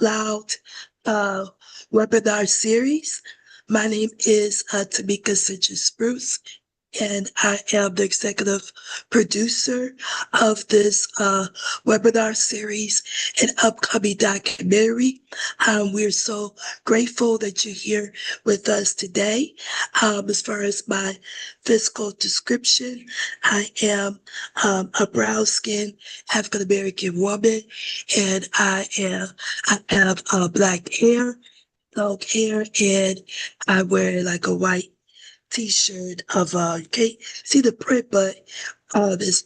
Loud webinar series. My name is Nik Sanchez, and I am the executive producer of this webinar series and upcoming documentary. We're so grateful that you're here with us today. As far as my physical description, I am a brown-skinned African-American woman, and I have black hair, long hair, and I wear like a white T-shirt of you can't see the print, but it's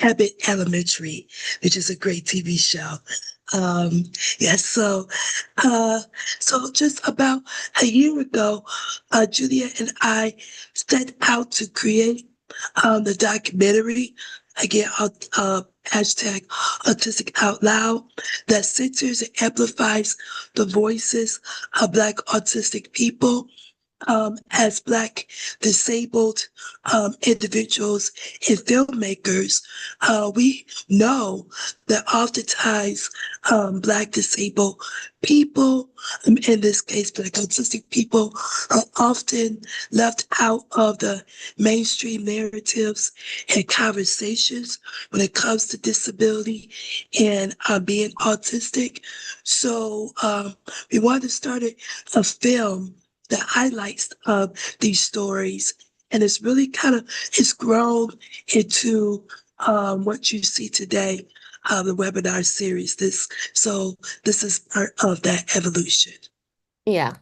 Abbott Elementary, which is a great TV show. Yes, so just about a year ago, Julia and I set out to create the documentary, again, hashtag Autistic Out Loud, that centers and amplifies the voices of Black autistic people. As Black disabled individuals and filmmakers, we know that oftentimes Black disabled people, in this case Black autistic people, are often left out of the mainstream narratives and conversations when it comes to disability and being autistic. So we wanted to start a film that highlights these stories, and it's really it's grown into what you see today, the webinar series. This is part of that evolution. Yeah.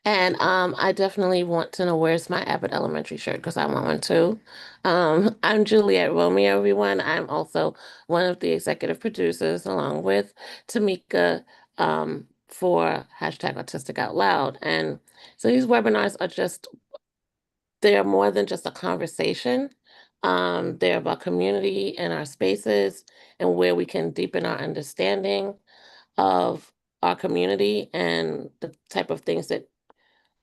And I definitely want to know where's my Abbott Elementary shirt because I want one too. I'm Juliet Romeo, everyone. I'm also one of the executive producers along with Tamika for hashtag Autistic Out Loud. And so these webinars they're more than just a conversation. They're about community in our spaces and where we can deepen our understanding of our community and the type of things that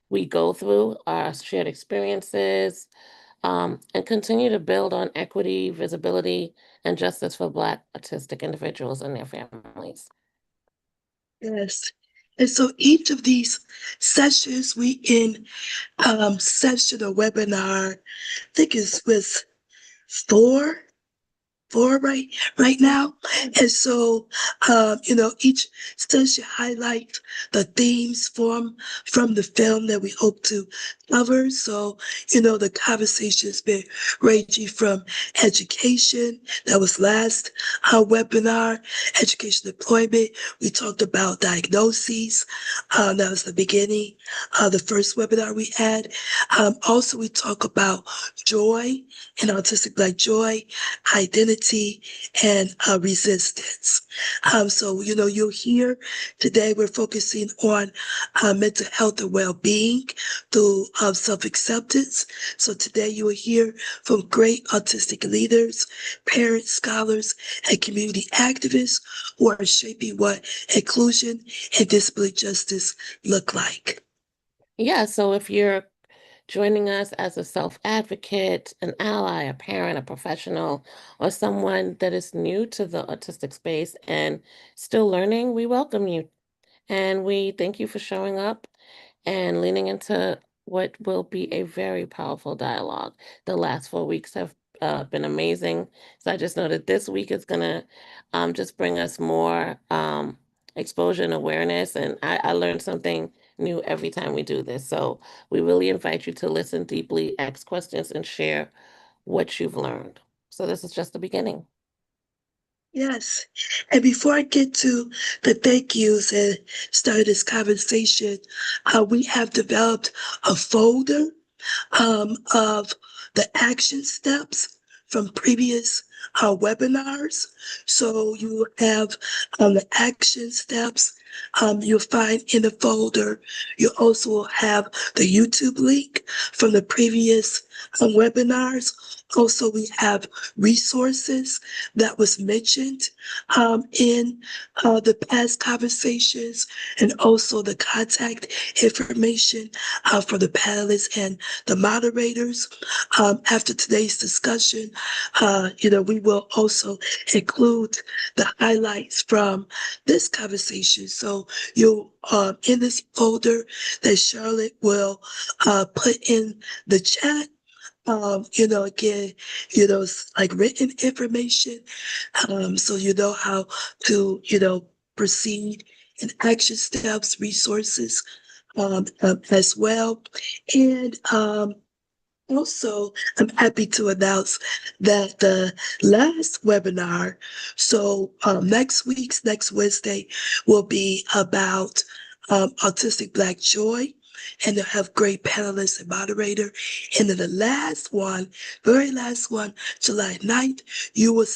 we go through, our shared experiences, and continue to build on equity, visibility, and justice for Black autistic individuals and their families. Yes. And so each of these sessions, we in session or webinar, I think it's with four right now. And so, each session highlights the themes from the film that we hope to cover. So, the conversation's been ranging from education, that was last webinar, education deployment. We talked about diagnoses. That was the beginning of the first webinar we had. Also, we talk about joy and autistic Black joy, identity, and resistance. So, you'll hear today we're focusing on mental health and well-being through self-acceptance. So today you will hear from great autistic leaders, parents, scholars, and community activists who are shaping what inclusion and disability justice look like. Yeah, so if you're joining us as a self-advocate, an ally, a parent, a professional, or someone that is new to the autistic space and still learning, we welcome you. And we thank you for showing up and leaning into what will be a very powerful dialogue. The last 4 weeks have been amazing. So I just know that this week is going to just bring us more exposure and awareness. And I learned something new every time we do this. So we really invite you to listen deeply, ask questions, and share what you've learned. So this is just the beginning. Yes. And before I get to the thank yous and start this conversation, we have developed a folder of the action steps from previous webinars. So you have the action steps you'll find in the folder. You also have the YouTube link from the previous webinars. Also, we have resources that was mentioned in the past conversations, and also the contact information for the panelists and the moderators. After today's discussion, we will also include the highlights from this conversation. So you'll in this folder that Charlotte will put in the chat. Again, it's like written information, so you know how to, proceed in action steps, resources, as well. And also, I'm happy to announce that the last webinar, so next Wednesday, will be about autistic Black joy, and they'll have great panelists and moderator. And then the last one, very last one, July 9th, you will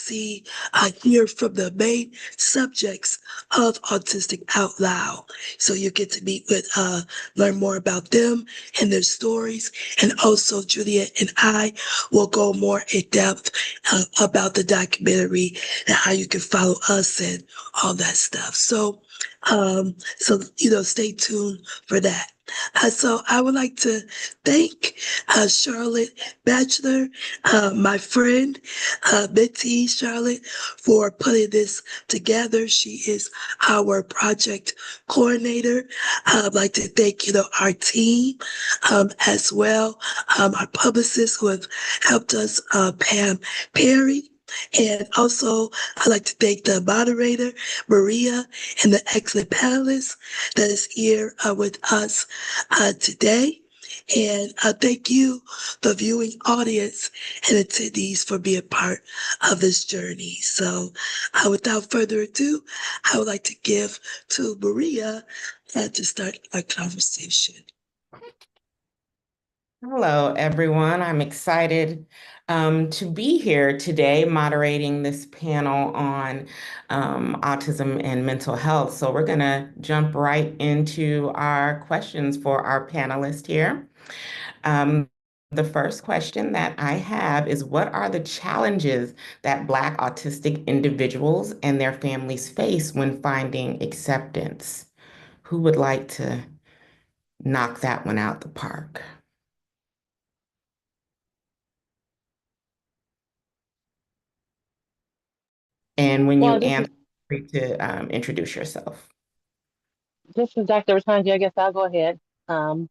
hear from the main subjects of Autistic Out Loud. So you get to learn more about them and their stories. And also Juliet and I will go more in depth about the documentary and how you can follow us and all that stuff. So stay tuned for that. So I would like to thank Charlotte Batchelor, my friend, Betty Charlotte, for putting this together. She is our project coordinator. I'd like to thank, our team as well, our publicists who have helped us, Pam Perry. And also, I'd like to thank the moderator, Maria, and the excellent panelists that is here with us today. And thank you, the viewing audience and attendees, for being part of this journey. So without further ado, I would like to give to Maria to start our conversation. Hello, everyone. I'm excited to be here today moderating this panel on autism and mental health. So we're going to jump right into our questions for our panelists here. The first question that I have is, what are the challenges that Black autistic individuals and their families face when finding acceptance? Who would like to knock that one out the park? And when you answer, free to introduce yourself. This is Dr. Ratanji. I guess I'll go ahead. I'm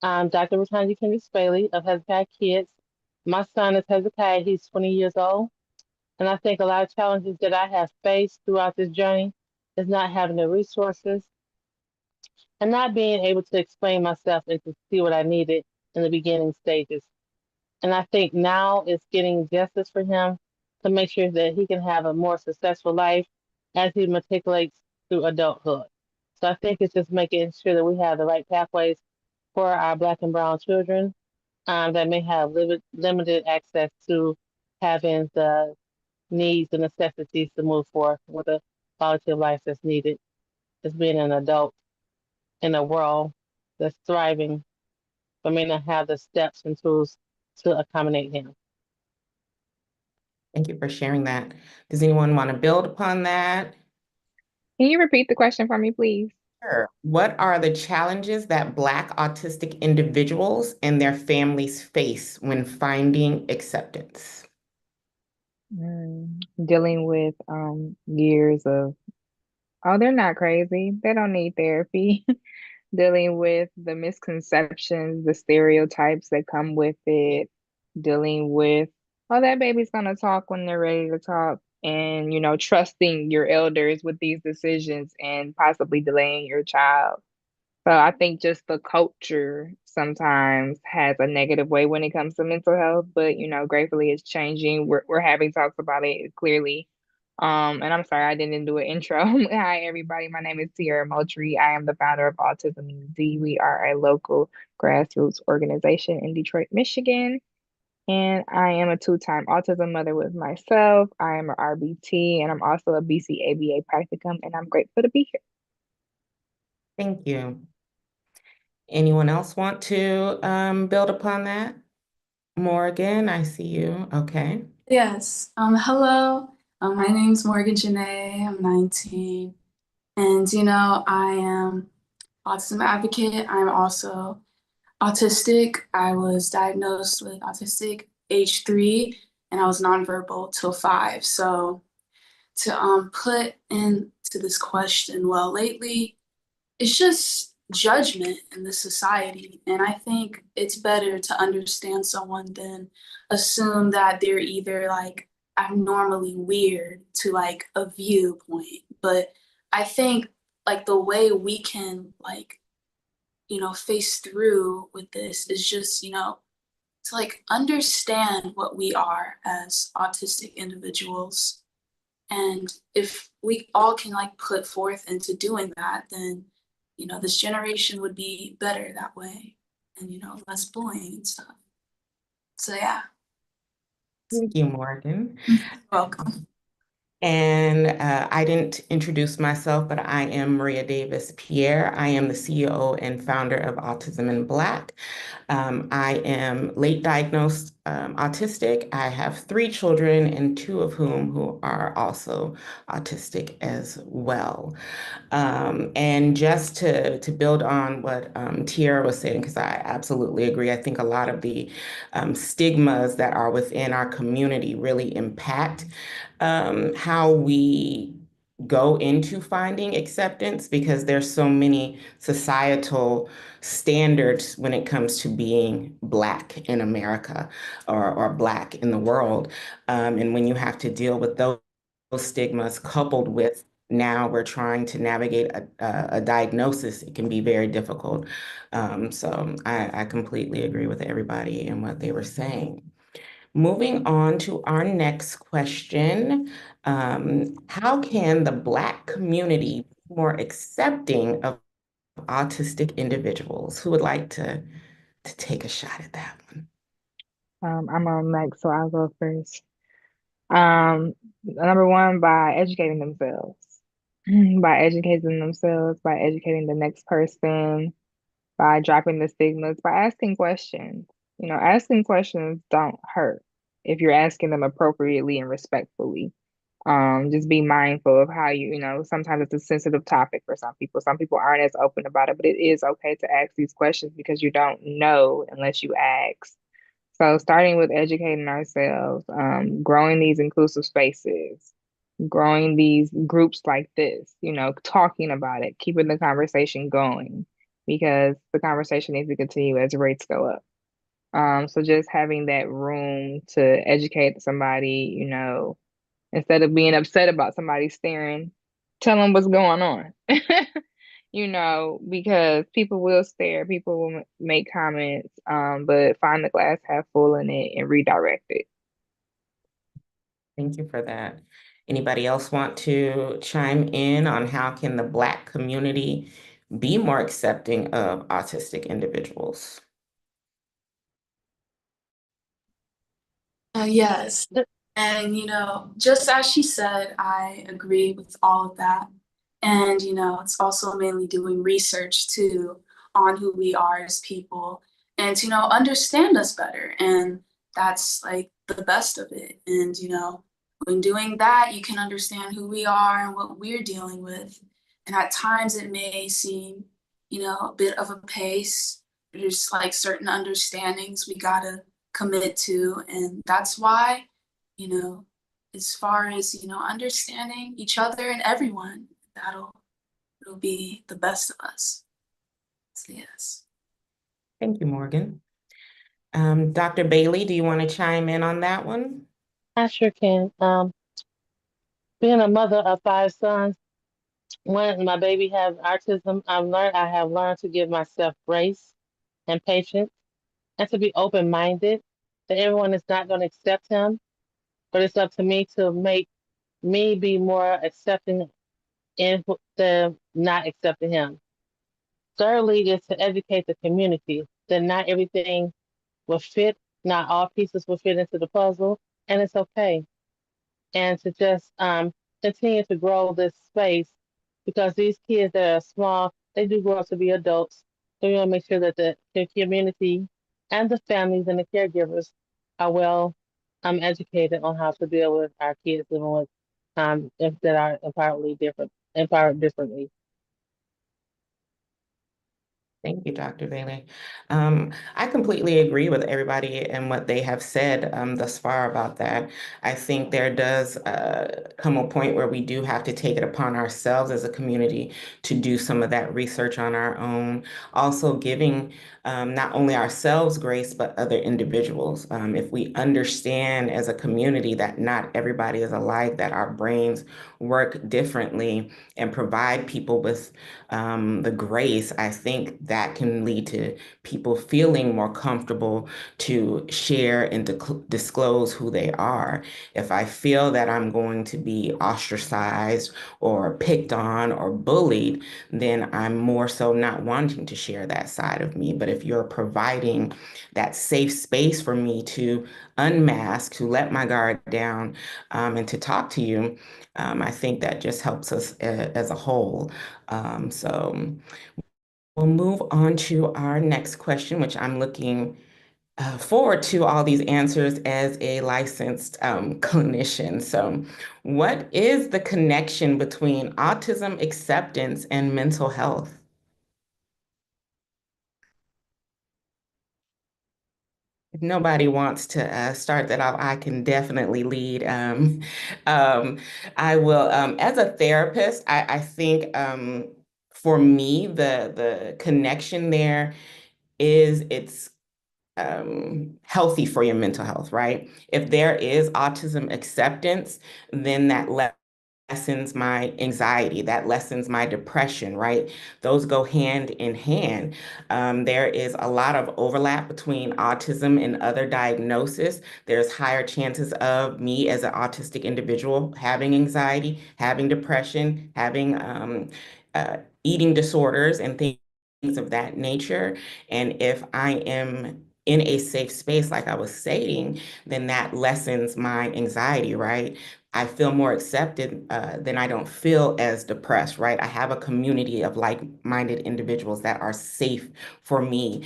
Dr. Ratanji Kendrick Spaley of Hezekiah Kids. My son is Hezekiah. He's 20 years old. And I think a lot of challenges that I have faced throughout this journey is not having the resources and not being able to explain myself and to see what I needed in the beginning stages. And I think now it's getting justice for him to make sure that he can have a more successful life as he matriculates through adulthood. So I think it's just making sure that we have the right pathways for our Black and Brown children that may have limited access to having the needs and necessities to move forward with a quality of life that's needed as being an adult in a world that's thriving, but may not have the steps and tools to accommodate him. Thank you for sharing that. Does anyone want to build upon that? Can you repeat the question for me, please? Sure. What are the challenges that Black autistic individuals and their families face when finding acceptance? Dealing with years of, oh, they're not crazy. They don't need therapy. Dealing with the misconceptions, the stereotypes that come with it. Dealing with, oh, that baby's gonna talk when they're ready to talk. And, trusting your elders with these decisions and possibly delaying your child. So I think just the culture sometimes has a negative way when it comes to mental health, but gratefully it's changing. We're having talks about it clearly. And I'm sorry I didn't do an intro. Hi everybody, my name is Tiara Moultrie. I am the founder of Autism ED. We are a local grassroots organization in Detroit, Michigan. And I am a two-time autism mother with myself. I am a RBT and I'm also a BCABA practicum, and I'm grateful to be here. Thank you. Anyone else want to build upon that? Morgan, I see you. Okay. Yes. Hello. My name's Morgan Janae. I'm 19. And, I am autism advocate. I'm also autistic. I was diagnosed with autistic age 3, and I was nonverbal till 5. So to put into this question, well, lately, it's just judgment in the society. And I think it's better to understand someone than assume that they're either like abnormally weird to like a viewpoint. But I think like the way we can like, face through with this is just, to like understand what we are as autistic individuals. And if we all can like put forth into doing that, then, this generation would be better that way and, less bullying and stuff. So yeah. Thank you, Morgan. You're welcome. And I didn't introduce myself, but I am Maria Davis Pierre. I am the CEO and founder of Autism in Black. I am late diagnosed autistic. I have 3 children, and 2 of whom who are also autistic as well. And just to build on what Tiara was saying, because I absolutely agree. I think a lot of the stigmas that are within our community really impact how we go into finding acceptance, because there's so many societal standards when it comes to being Black in America or Black in the world. And when you have to deal with those stigmas coupled with now we're trying to navigate a diagnosis, it can be very difficult. So I completely agree with everybody and what they were saying. Moving on to our next question. How can the Black community be more accepting of autistic individuals? Who would like to take a shot at that one? I'm on next, so I'll go first. Number one, by educating themselves, by educating the next person, by dropping the stigmas, by asking questions. Asking questions don't hurt if you're asking them appropriately and respectfully. Just be mindful of how sometimes it's a sensitive topic for some people. Some people aren't as open about it, but it is okay to ask these questions because you don't know unless you ask. So starting with educating ourselves, growing these inclusive spaces, growing these groups like this, talking about it, keeping the conversation going because the conversation needs to continue as rates go up. So just having that room to educate somebody, instead of being upset about somebody staring, tell them what's going on. Because people will stare, people will make comments, but find the glass half full in it and redirect it. Thank you for that. Anybody else want to chime in on how can the Black community be more accepting of autistic individuals? Yes. And, just as she said, I agree with all of that. And, it's also mainly doing research too on who we are as people and to, understand us better. And that's like the best of it. And, when doing that, you can understand who we are and what we're dealing with. And at times it may seem, a bit of a pace. There's like certain understandings we gotta commit to. And that's why, as far as, understanding each other and everyone, it'll be the best of us. So yes. Thank you, Morgan. Dr. Bailey, do you want to chime in on that one? I sure can. Being a mother of 5 sons, when my baby has autism, I have learned to give myself grace and patience and to be open-minded, that everyone is not going to accept him, but it's up to me to make me be more accepting in the not accepting him. Thirdly is to educate the community that not everything will fit, not all pieces will fit into the puzzle, and it's okay. And to just continue to grow this space because these kids that are small, they do grow up to be adults. So we want to make sure that the community and the families and the caregivers are well educated on how to deal with our kids living with that are empowered differently. Thank you, Dr. Bailey. I completely agree with everybody and what they have said thus far about that. I think there does come a point where we do have to take it upon ourselves as a community to do some of that research on our own. Also giving not only ourselves grace, but other individuals. If we understand as a community that not everybody is alike, that our brains work differently, and provide people with the grace, I think that can lead to people feeling more comfortable to share and disclose who they are. If I feel that I'm going to be ostracized or picked on or bullied, then I'm more so not wanting to share that side of me. But if you're providing that safe space for me to unmask, to let my guard down, and to talk to you, I think that just helps us as a whole. So we'll move on to our next question, which I'm looking forward to all these answers as a licensed clinician. So, what is the connection between autism acceptance and mental health? If nobody wants to start that off, I can definitely lead. I will, as a therapist, I think for me, the connection there is it's healthy for your mental health, right? If there is autism acceptance, then that lessens my anxiety, that lessens my depression, right? Those go hand in hand. There is a lot of overlap between autism and other diagnoses. There's higher chances of me as an autistic individual having anxiety, having depression, having eating disorders and things of that nature. And if I am in a safe space, like I was saying, then that lessens my anxiety, right? I feel more accepted, then I don't feel as depressed, right? I have a community of like-minded individuals that are safe for me.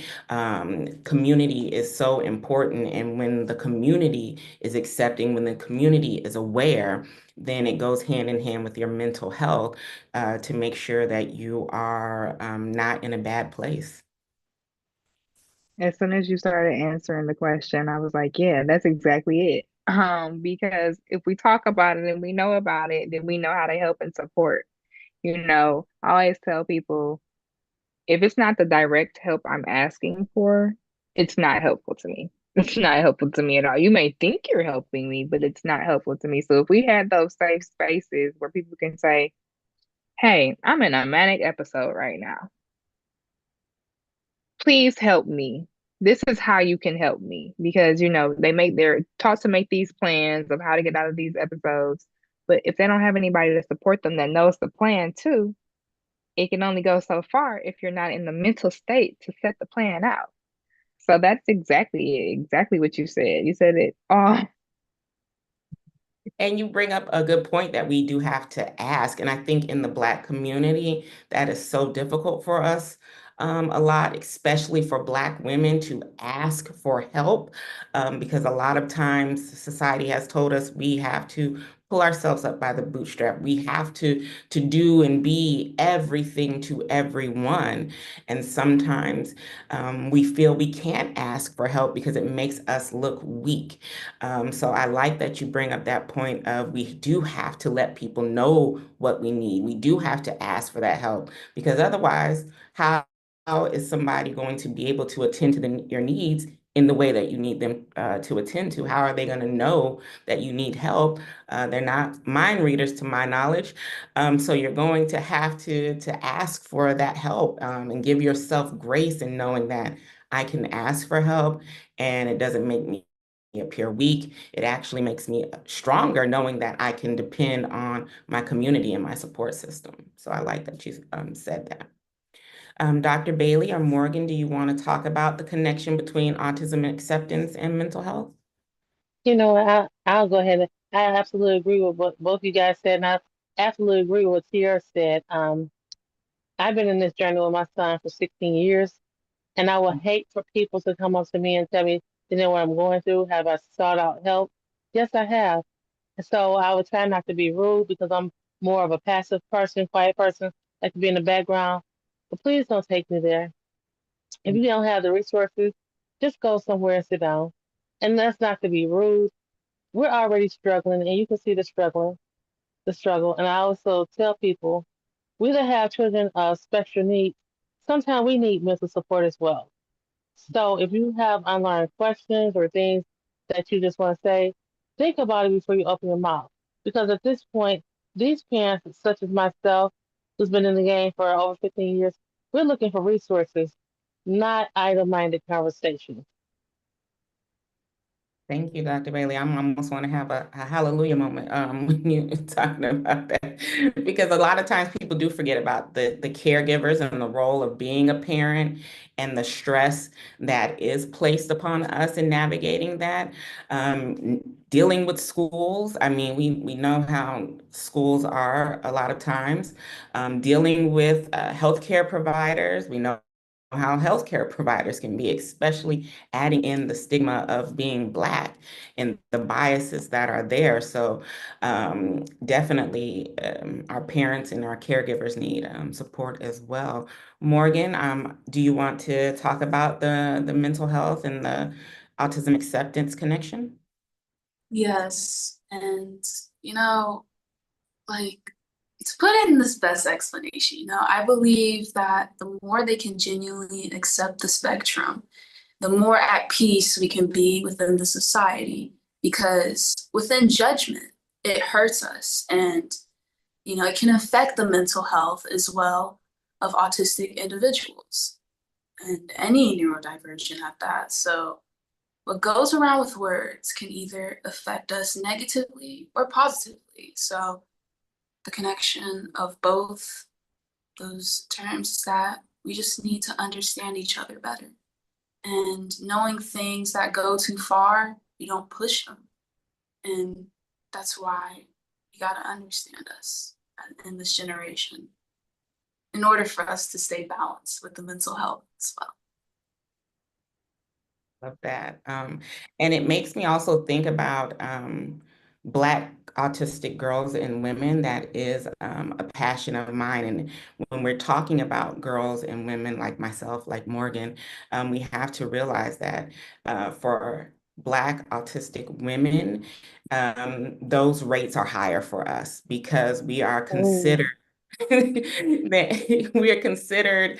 Community is so important. And when the community is accepting, when the community is aware, then it goes hand in hand with your mental health to make sure that you are not in a bad place. As soon as you started answering the question, I was like, yeah, that's exactly it. Because if we talk about it and we know about it, then we know how to help and support. I always tell people if it's not the direct help I'm asking for, it's not helpful to me. It's not helpful to me at all. You may think you're helping me, but it's not helpful to me. So if we had those safe spaces where people can say, hey, I'm in a manic episode right now. Please help me. This is how you can help me because they're taught to make these plans of how to get out of these episodes. But if they don't have anybody to support them that knows the plan too, it can only go so far if you're not in the mental state to set the plan out. So that's exactly what you said. You said it all. And you bring up a good point that we do have to ask. And I think in the Black community, that is so difficult for us a lot, especially for Black women to ask for help, because a lot of times society has told us we have to pull ourselves up by the bootstrap. We have to do and be everything to everyone. And sometimes we feel we can't ask for help because it makes us look weak. So I like that you bring up that point of we do have to let people know what we need. We do have to ask for that help because otherwise, how is somebody going to be able to attend to your needs in the way that you need them to attend to? How are they going to know that you need help? They're not mind readers, to my knowledge. So you're going to have to ask for that help and give yourself grace in knowing that I can ask for help and it doesn't make me appear weak. It actually makes me stronger knowing that I can depend on my community and my support system. So I like that you said that. Dr. Bailey or Morgan, do you want to talk about the connection between autism acceptance and mental health? I'll go ahead. I absolutely agree with what both you guys said, and I absolutely agree with what Tiara said. I've been in this journey with my son for 16 years, and I would hate for people to come up to me and tell me You know what I'm going through? Have I sought out help? Yes, I have. And so I would try not to be rude because I'm more of a passive person, quiet person, like to be in the background. But please don't take me there. If you don't have the resources, just go somewhere and sit down. And that's not to be rude. We're already struggling, and you can see the struggle. And I also tell people, we that have children of special needs, sometimes we need mental support as well. So if you have online questions or things that you just want to say, think about it before you open your mouth. Because at this point, these parents, such as myself, who's been in the game for over 15 years, we're looking for resources, not idle-minded conversations. Thank you, Dr. Bailey. I'm almost want to have a hallelujah moment when you're talking about that, because a lot of times people do forget about the caregivers and the role of being a parent and the stress that is placed upon us in navigating that. Dealing with schools, I mean, we know how schools are a lot of times. Dealing with healthcare providers, we know how healthcare providers can be, especially adding in the stigma of being Black and the biases that are there. So definitely our parents and our caregivers need support as well. Morgan, do you want to talk about the mental health and the autism acceptance connection? Yes. And, you know, like, to put it in this best explanation, I believe that the more they can genuinely accept the spectrum, the more at peace we can be within the society. Because within judgment, it hurts us. And, it can affect the mental health as well of autistic individuals and any neurodivergent at that. So what goes around with words can either affect us negatively or positively. So the connection of both those terms is that we just need to understand each other better. And knowing things that go too far, we don't push them. And that's why you gotta understand us in this generation in order for us to stay balanced with the mental health as well. Love that. And it makes me also think about Black autistic girls and women. That is a passion of mine. And when we're talking about girls and women like myself, like Morgan, we have to realize that for Black autistic women, those rates are higher for us because we are considered that we are considered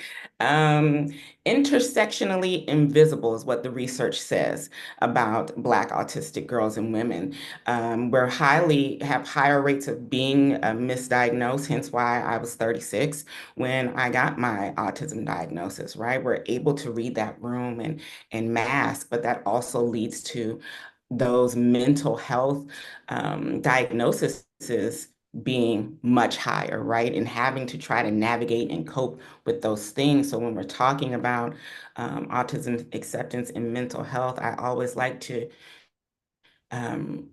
intersectionally invisible is what the research says about Black autistic girls and women. We're have higher rates of being misdiagnosed, hence why I was 36 when I got my autism diagnosis, right? We're able to read that room and mask, but that also leads to those mental health diagnoses being much higher, right? And having to try to navigate and cope with those things. So when we're talking about autism acceptance and mental health, I always like to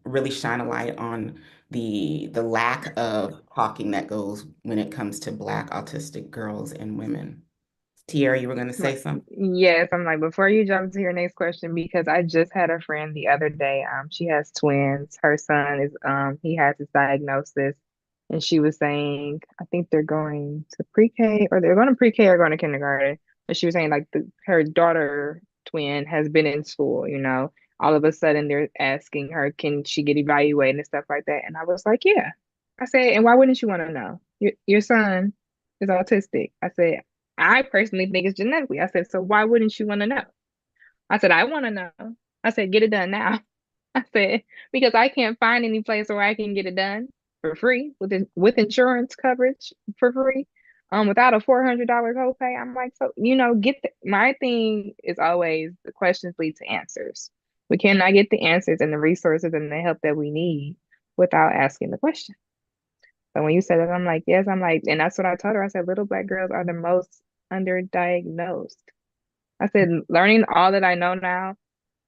really shine a light on the lack of talking that goes when it comes to Black autistic girls and women. Tiara, you were going to say something? Yes, I'm like, before you jump to your next question, because I just had a friend the other day. She has twins. Her son is he has his diagnosis, and she was saying, I think they're going to pre-K, or they're going to pre-K or going to kindergarten. But she was saying like her daughter twin has been in school, all of a sudden they're asking her, can she get evaluated and stuff like that. And I was like, yeah. I said, and why wouldn't you want to know? Your son is autistic. I said, I personally think it's genetically. I said, so why wouldn't you want to know? I said, I want to know. I said, get it done now. I said, because I can't find any place where I can get it done for free with insurance coverage for free, without a $400 copay. I'm like, so my thing is always the questions lead to answers. We cannot get the answers and the resources and the help that we need without asking the question. So when you said that, I'm like, yes, I'm like, and that's what I told her. I said, little Black girls are the most underdiagnosed. I said, learning all that I know now,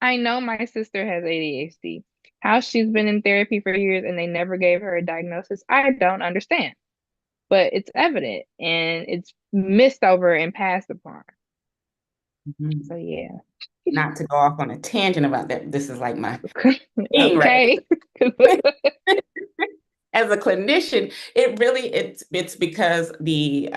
I know my sister has ADHD. How she's been in therapy for years and they never gave her a diagnosis, I don't understand. But it's evident and it's missed over and passed upon. Mhm. So yeah. Not to go off on a tangent about that, this is like my thing, Okay. right? As a clinician, it's because the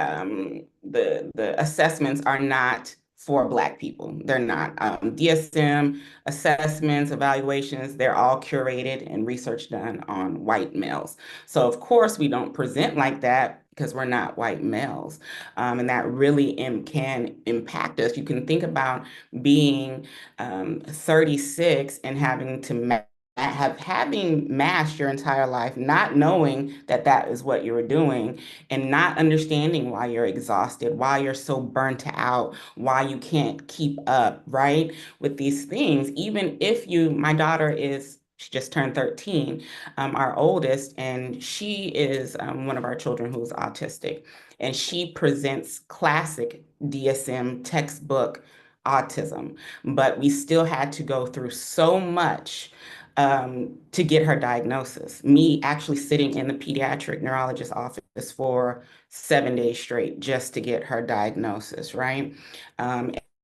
assessments are not for Black people. They're not DSM assessments, evaluations. They're all curated and research done on white males. So of course we don't present like that because we're not white males, and that really can impact us. You can think about being 36 and having to having masked your entire life, not knowing that that is what you were doing, and not understanding why you're exhausted, why you're so burnt out, why you can't keep up, right, with these things. Even if my daughter she just turned 13, our oldest, and she is one of our children who's autistic, and she presents classic DSM textbook autism, but we still had to go through so much to get her diagnosis. Me actually sitting in the pediatric neurologist office for 7 days straight just to get her diagnosis, right?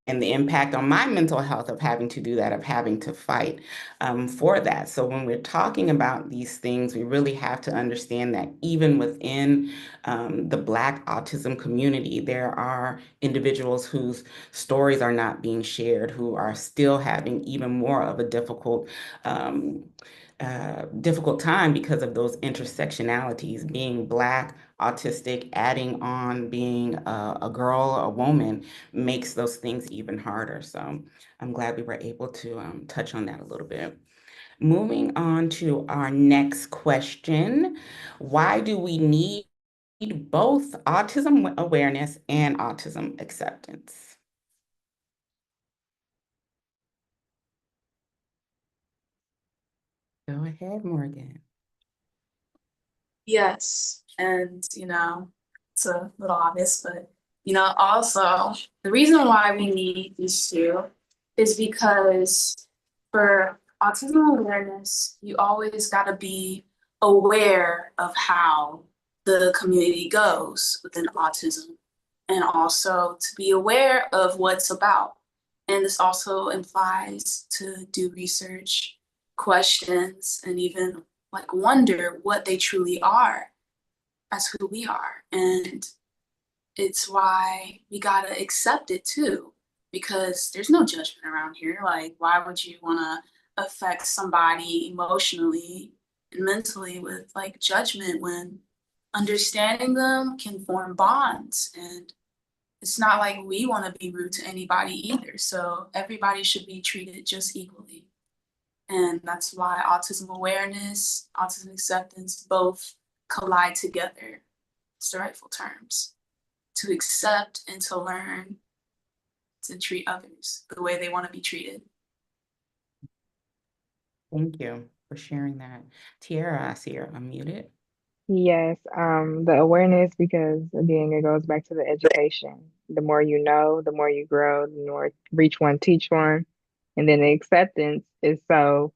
And the impact on my mental health of having to do that, of having to fight for that. So when we're talking about these things, we really have to understand that even within the Black autism community, there are individuals whose stories are not being shared, who are still having even more of a difficult time because of those intersectionalities, being Black, autistic, adding on being a girl, a woman, makes those things even harder. So I'm glad we were able to touch on that a little bit. Moving on to our next question. Why do we need both autism awareness and autism acceptance? Go ahead, Morgan. Yes, and it's a little obvious, but also the reason why we need these two is because for autism awareness, you always got to be aware of how the community goes within autism, and also to be aware of what's about. And this also implies to do research, questions, and even like wonder what they truly are as who we are. And it's why we gotta accept it too, because there's no judgment around here. Like, why would you wanna affect somebody emotionally and mentally with like judgment when understanding them can form bonds? And it's not like we wanna be rude to anybody either. So everybody should be treated just equally. And that's why autism awareness, autism acceptance both collide together. It's the rightful terms. To accept and to learn to treat others the way they want to be treated. Thank you for sharing that. Tiara, I see you're unmuted. Yes, the awareness, because again, it goes back to the education. The more you know, the more you grow, the more reach one, teach one. And then the acceptance is so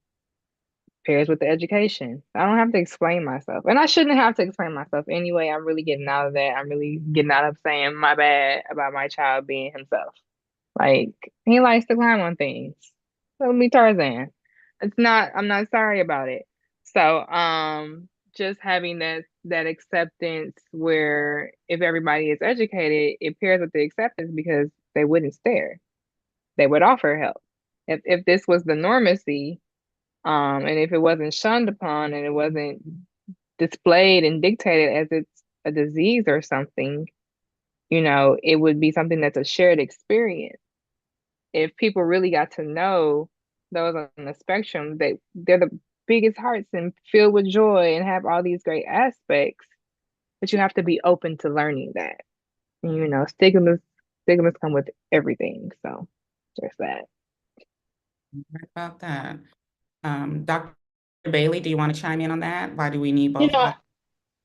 pairs with the education. I don't have to explain myself. And I shouldn't have to explain myself anyway. I'm really getting out of that. I'm really getting out of saying my bad about my child being himself. Like, he likes to climb on things. Let me Tarzan. I'm not sorry about it. So, just having that acceptance where if everybody is educated, it pairs with the acceptance because they wouldn't stare. They would offer help. If this was the normacy, and if it wasn't shunned upon and it wasn't displayed and dictated as it's a disease or something, it would be something that's a shared experience. If people really got to know those on the spectrum, they're the biggest hearts and filled with joy and have all these great aspects, but you have to be open to learning that. And, stigmas come with everything. So there's that. Right about that. Dr. Bailey, do you want to chime in on that? Why do we need You both? know,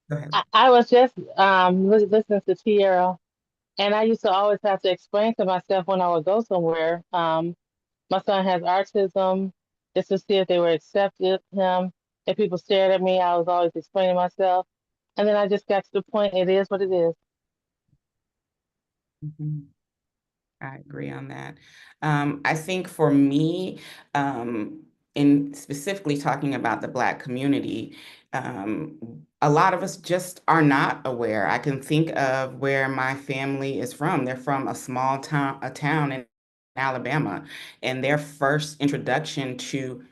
Go ahead. I was just listening to Tierra, and I used to always have to explain to myself when I would go somewhere. My son has autism, just to see if they would accept him. If people stared at me, I was always explaining myself. And then I just got to the point, it is what it is. Mhm. I agree on that. I think for me, in specifically talking about the Black community, a lot of us just are not aware. I can think of where my family is from. They're from a a town in Alabama, and their first introduction to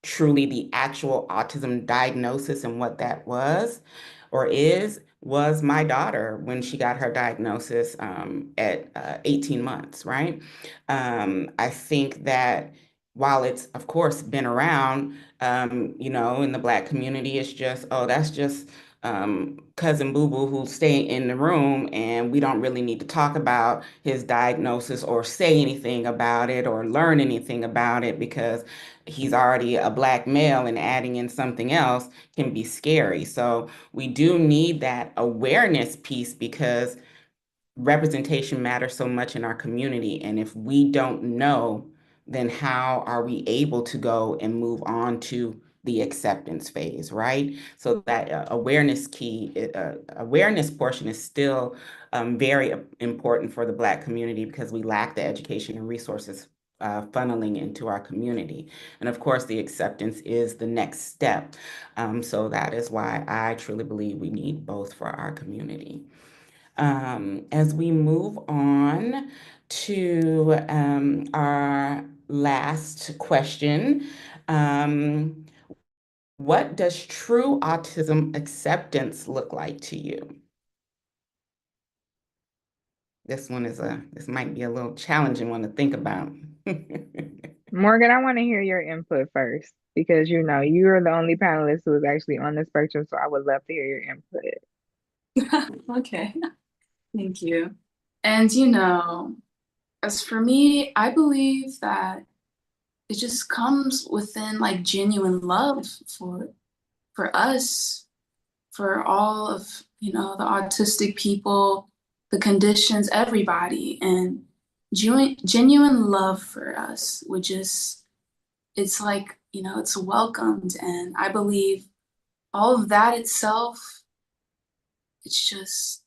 truly the actual autism diagnosis and what that was or is was my daughter when she got her diagnosis at 18 months, right? I think that while it's, of course, been around, in the Black community, it's just, oh, that's just cousin Boo Boo who'll stay in the room, and we don't really need to talk about his diagnosis or say anything about it or learn anything about it because he's already a Black male, and adding in something else can be scary. So we do need that awareness piece because representation matters so much in our community. And if we don't know, then how are we able to go and move on to the acceptance phase, right? So that awareness portion is still very important for the Black community because we lack the education and resources funneling into our community. And of course, the acceptance is the next step. So that is why I truly believe we need both for our community. As we move on to our last question, what does true autism acceptance look like to you? This might be a little challenging one to think about. Morgan, I want to hear your input first because you're the only panelist who is actually on the spectrum, so I would love to hear your input. Okay, thank you. And as for me, I believe that it just comes within like genuine love for us, for all of the autistic people, the conditions, everybody, and genuine love for us would just, it's like it's welcomed. And I believe all of that itself, it's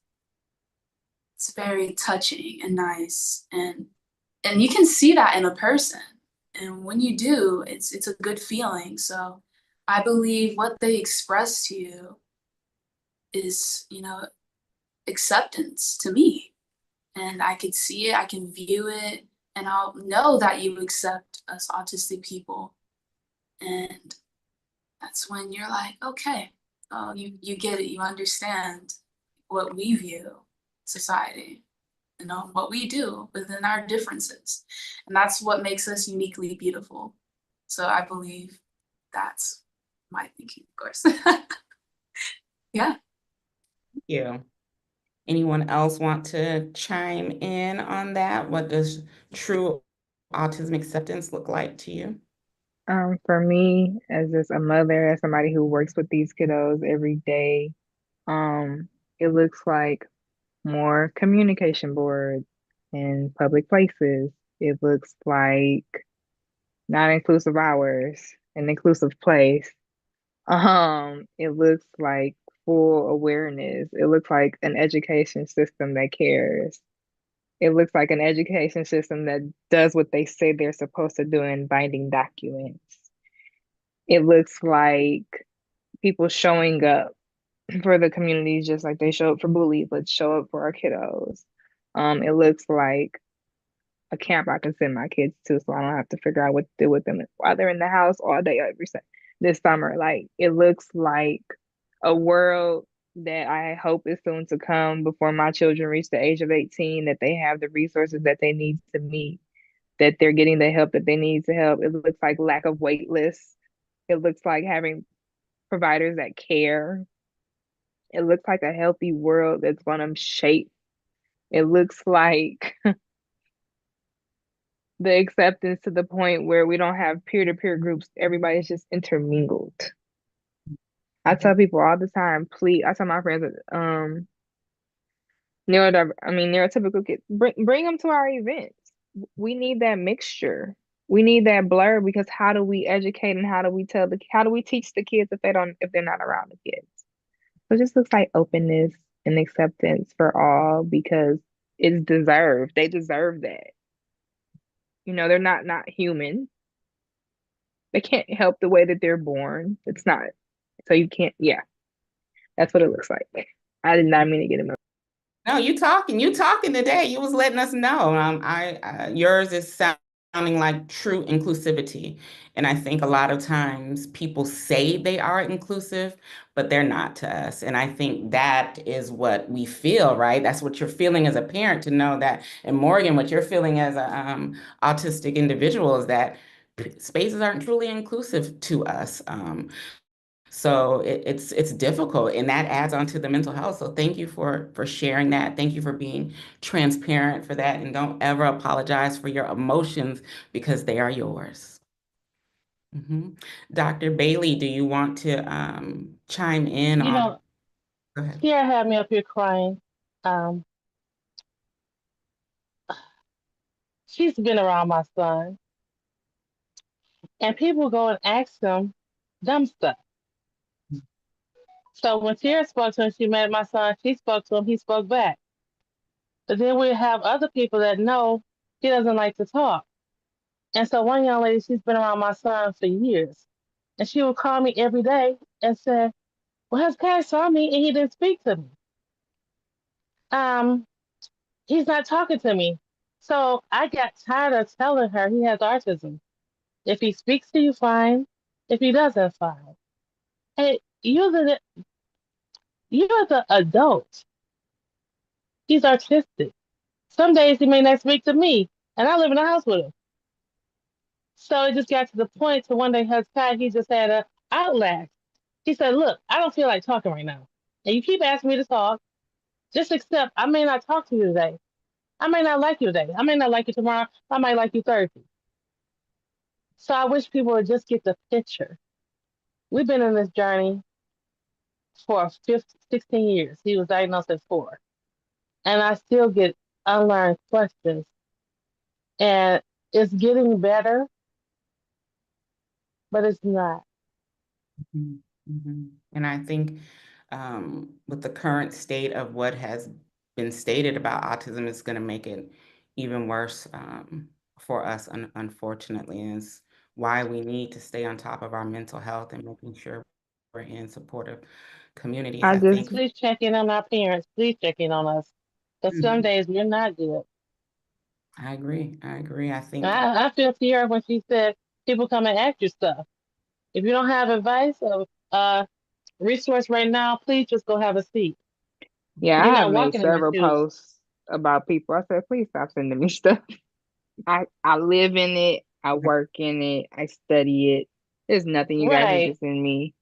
very touching and nice, and you can see that in a person, and when you do, it's a good feeling. So I believe what they express to you is acceptance to me, and I could see it, I can view it, and I'll know that you accept us autistic people, and that's when you're like, okay, oh, you get it, you understand what we view society, what we do within our differences, and that's what makes us uniquely beautiful. So I believe that's my thinking, of course. Yeah. Thank you. Anyone else want to chime in on that? What does true autism acceptance look like to you? For me, as just a mother, as somebody who works with these kiddos every day, it looks like more communication boards in public places. It looks like non-inclusive hours, an inclusive place. It looks like full awareness. It looks like an education system that cares. It looks like an education system that does what they say they're supposed to do in binding documents. It looks like people showing up for the communities just like they show up for bullies. Let's show up for our kiddos. It looks like a camp I can send my kids to so I don't have to figure out what to do with them while they're in the house all day this summer. Like it looks like a world that I hope is soon to come before my children reach the age of 18, that they have the resources that they need to meet, that they're getting the help that they need to help. It looks like lack of wait lists. It looks like having providers that care. It looks like a healthy world that's going to shape. It looks like the acceptance to the point where we don't have peer-to-peer groups. Everybody's just intermingled. I tell people all the time, please, I tell my friends, neurotypical kids, bring them to our events. We need that mixture. We need that blur because how do we educate and how do we teach the kids if they're not around the kids? So it just looks like openness and acceptance for all because it's deserved. They deserve that. they're not human. They can't help the way that they're born. It's not. So you can't, yeah, that's what it looks like. I did not mean to get emotional. No, you talking today. You was letting us know. Yours is sounding like true inclusivity. And I think a lot of times people say they are inclusive, but they're not to us. And I think that is what we feel, right? That's what you're feeling as a parent to know that. And Morgan, what you're feeling as a autistic individual is that spaces aren't truly inclusive to us. So it's difficult, and that adds on to the mental health. So thank you for sharing that. Thank you for being transparent for that, and don't ever apologize for your emotions because they are yours. Dr. Bailey, do you want to chime in on? Go ahead. Sierra had me up here crying. She's been around my son, and people go and ask him dumb stuff. So when Sierra spoke to him, she met my son, she spoke to him, he spoke back. But then we have other people that know he doesn't like to talk. And so one young lady, she's been around my son for years. And she would call me every day and say, well, his guy saw me and he didn't speak to me. He's not talking to me. So I got tired of telling her he has autism. If he speaks to you, fine. If he doesn't, fine. Hey, you're the adult. He's artistic. Some days he may not speak to me, and I live in the house with him. So it just got to the point to one day he just had a outlast. He said, look, I don't feel like talking right now. And you keep asking me to talk. Just accept I may not talk to you today. I may not like you today. I may not like you tomorrow. I might like you Thursday. So I wish people would just get the picture. We've been in this journey for 16 years. He was diagnosed at 4. And I still get unlearned questions. And it's getting better, but it's not. And I think with the current state of what has been stated about autism, it's going to make it even worse for us, unfortunately, is why we need to stay on top of our mental health and making sure we're in supportive communities. I think. Please check in on our parents. Please check in on us. Because some days we're not good. I agree. I think I feel Sierra when she said people come and ask you stuff. If you don't have advice or resource right now, please just go have a seat. Yeah, You're I have not made walking in their several shoes. posts about people. I said, please stop sending me stuff. I live in it. I work in it. I study it. There's nothing you guys need to send me.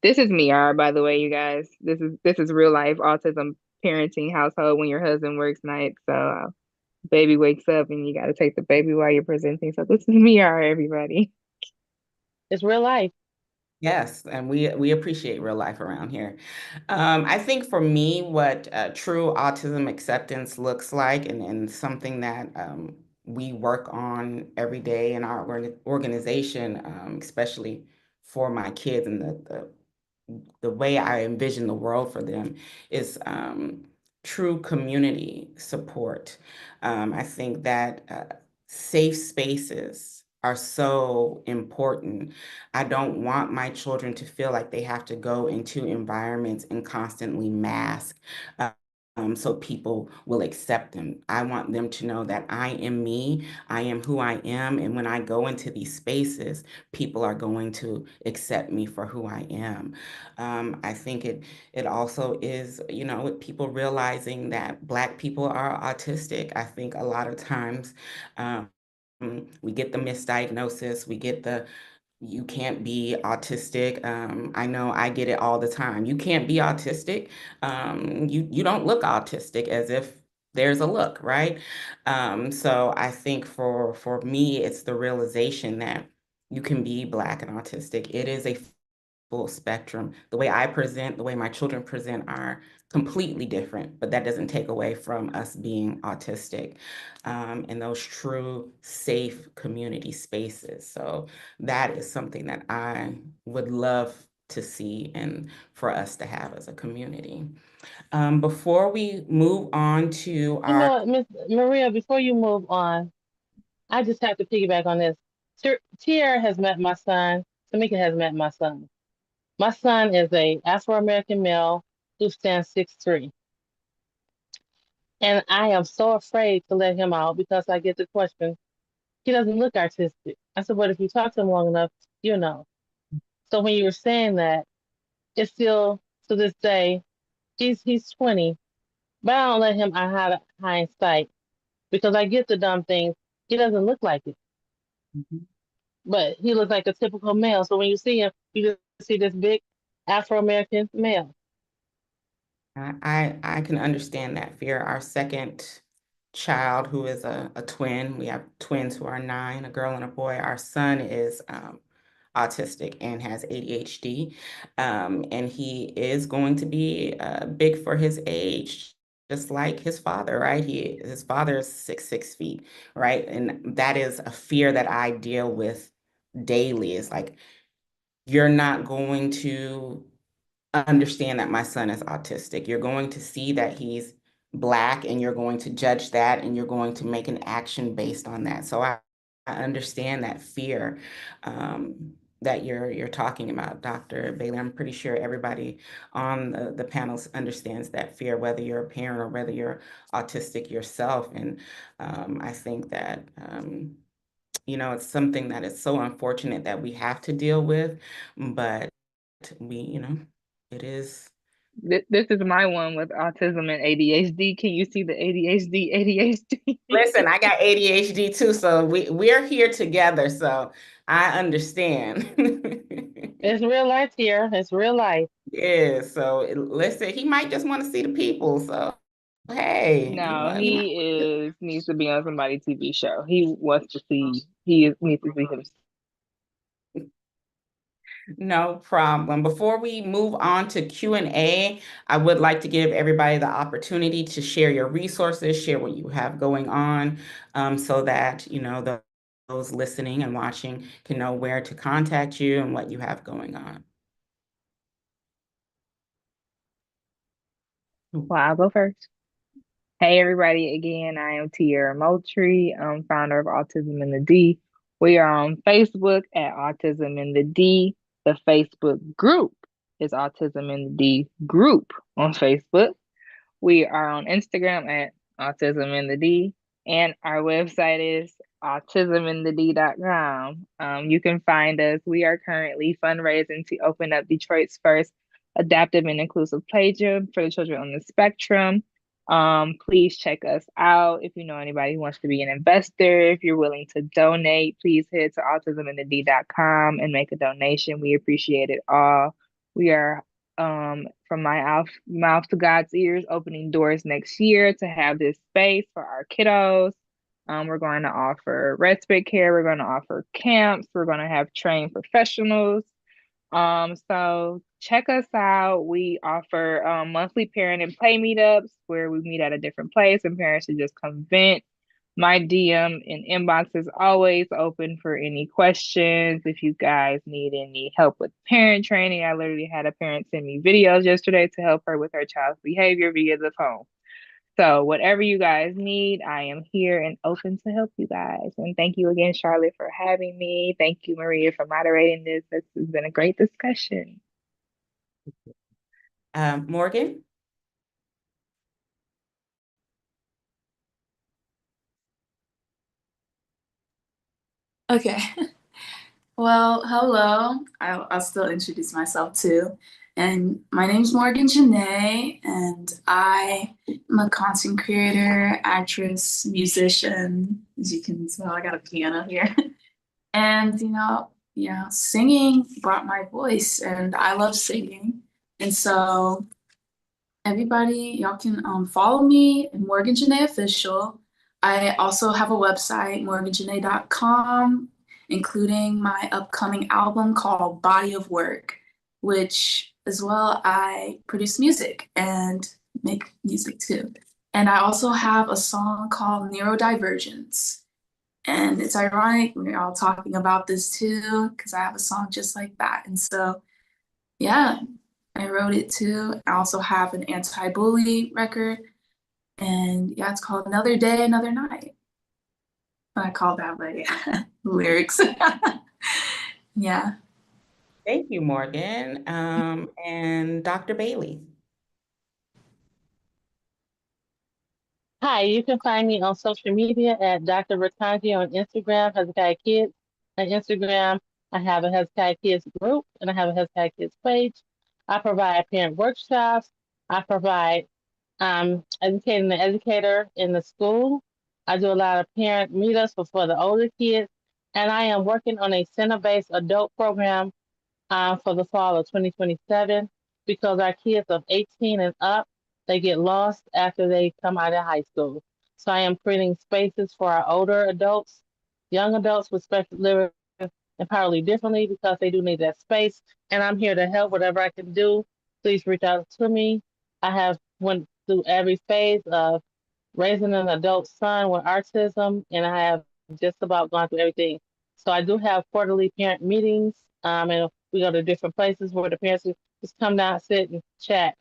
This is Miara, by the way, you guys. This is real life autism parenting household when your husband works nights. So baby wakes up and you got to take the baby while you're presenting. So this is Miara, everybody. It's real life. Yes, and we appreciate real life around here. I think for me, what true autism acceptance looks like, and something that we work on every day in our organization, especially for my kids and the way I envision the world for them, is true community support. I think that safe spaces are so important. I don't want my children to feel like they have to go into environments and constantly mask so people will accept them. I want them to know that I am me, I am who I am, and when I go into these spaces, people are going to accept me for who I am. I think it also is, with people realizing that Black people are autistic. I think a lot of times we get the misdiagnosis, we get the you can't be autistic. I know I get it all the time. You can't be autistic. You don't look autistic, as if there's a look, right? So I think for me, it's the realization that you can be Black and autistic. It is a full spectrum. The way I present, the way my children present are completely different, but that doesn't take away from us being autistic and those true safe community spaces. So that is something that I would love to see and for us to have as a community. Before we move on to Miss Maria, before you move on, I just have to piggyback on this. Tierra has met my son. Tamika has met my son. My son is a Afro-American male who stands 6'3". And I am so afraid to let him out because I get the question, he doesn't look artistic. I said, but if you talk to him long enough, you know. So when you were saying that, it's still to this day, he's 20, but I don't let him out of hindsight because I get the dumb things. He doesn't look like it, but he looks like a typical male. So when you see him, you just see this big Afro-American male. I can understand that fear. Our second child, who is a twin, we have twins who are 9, a girl and a boy. Our son is autistic and has ADHD, and he is going to be big for his age, just like his father, right? His father is 6 feet, right? And that is a fear that I deal with daily. Is like, you're not going to understand that my son is autistic. You're going to see that he's Black and you're going to judge that and you're going to make an action based on that. So I understand that fear that you're talking about, Dr. Bailey. I'm pretty sure everybody on the panels understands that fear, whether you're a parent or whether you're autistic yourself. And I think that it's something that is so unfortunate that we have to deal with, but it is. This is my one with autism and ADHD. Can you see the ADHD? Listen, I got ADHD too, so we're here together. So I understand. It's real life here. It's real life. Yeah. So listen, he might just want to see the people. So hey, No, he might. he needs to be on somebody's TV show. He needs to see himself. No problem. Before we move on to Q&A, I would like to give everybody the opportunity to share your resources, share what you have going on, so that those listening and watching can know where to contact you and what you have going on. Well, I'll go first. Hey, everybody. Again, I am Tierra Moultrie, founder of Autism in the D. We are on Facebook at Autism in the D. The Facebook group is Autism in the D group on Facebook. We are on Instagram at Autism in the D. And our website is autisminthed.com. You can find us. We are currently fundraising to open up Detroit's first adaptive and inclusive play gym for the children on the spectrum. Please check us out. If you know anybody who wants to be an investor, if you're willing to donate, please head to autisminthed.com and make a donation. We appreciate it all. We are from my mouth to God's ears, opening doors next year to have this space for our kiddos. We're going to offer respite care. We're going to offer camps. We're going to have trained professionals. So check us out. We offer monthly parent and play meetups where we meet at a different place and parents should just come vent. My DM and inbox is always open for any questions. If you guys need any help with parent training, I literally had a parent send me videos yesterday to help her with her child's behavior via the phone. So whatever you guys need, I am here and open to help you guys. And thank you again, Charlotte, for having me. Thank you, Maria, for moderating this. This has been a great discussion. Morgan? Okay. Well, hello. I'll still introduce myself too. And my name's Morgan Janae, and I am a content creator, actress, musician. As you can tell, I got a piano here. And singing brought my voice, and I love singing. And so everybody, y'all can follow me at Morgan Janae Official. I also have a website, morganjanae.com, including my upcoming album called Body of Work, which as well I produce music and make music too. And I also have a song called Neurodivergence. And it's ironic we're all talking about this too, because I have a song just like that. And so, yeah, I wrote it too. I also have an anti-bully record. And yeah, it's called Another Day, Another Night. what I call that, but yeah, lyrics. Yeah. Thank you, Morgan. And Dr. Bailey. Hi, you can find me on social media at Dr. Ratanji on Instagram, Hezekiah Kids. On Instagram, I have a Hezekiah Kids group and I have a Hezekiah Kids page. I provide parent workshops. I provide educating the educator in the school. I do a lot of parent meetups for the older kids. And I am working on a center-based adult program for the fall of 2027 because our kids of 18 and up, they get lost after they come out of high school. So I am creating spaces for our older adults, young adults with special living entirely differently because they do need that space. And I'm here to help whatever I can do. Please reach out to me. I have went through every phase of raising an adult son with autism, and I have just about gone through everything. So I do have quarterly parent meetings, and we go to different places where the parents just come down, sit, and chat.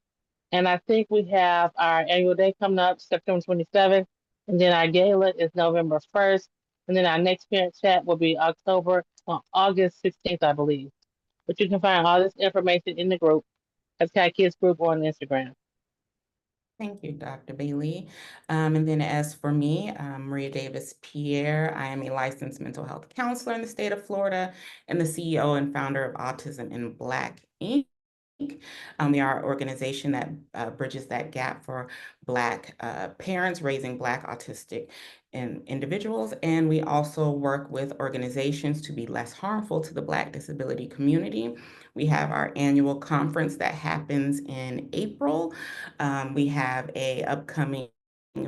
And I think we have our annual day coming up September 27th, and then our gala is November 1st, and then our next parent chat will be August 16th, I believe. But you can find all this information in the group, Cat Kids group on Instagram. Thank you, Dr. Bailey. And then as for me, Maria Davis Pierre, I am a licensed mental health counselor in the state of Florida and the CEO and founder of Autism in Black Inc. We are an organization that bridges that gap for Black parents raising Black autistic individuals. And we also work with organizations to be less harmful to the Black disability community. We have our annual conference that happens in April. We have a upcoming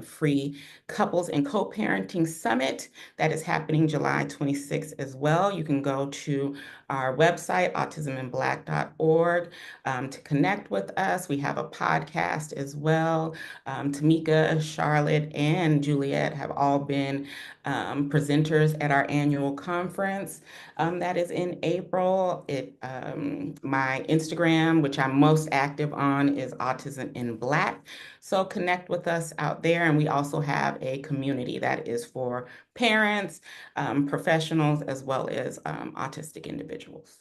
free couples and co-parenting summit that is happening July 26th as well. You can go to our website, autismandblack.org, to connect with us. We have a podcast as well. Tamika, Charlotte, and Juliet have all been presenters at our annual conference that is in April. My Instagram, which I'm most active on, is Autism in Black. So connect with us out there. And we also have a community that is for parents, professionals, as well as autistic individuals.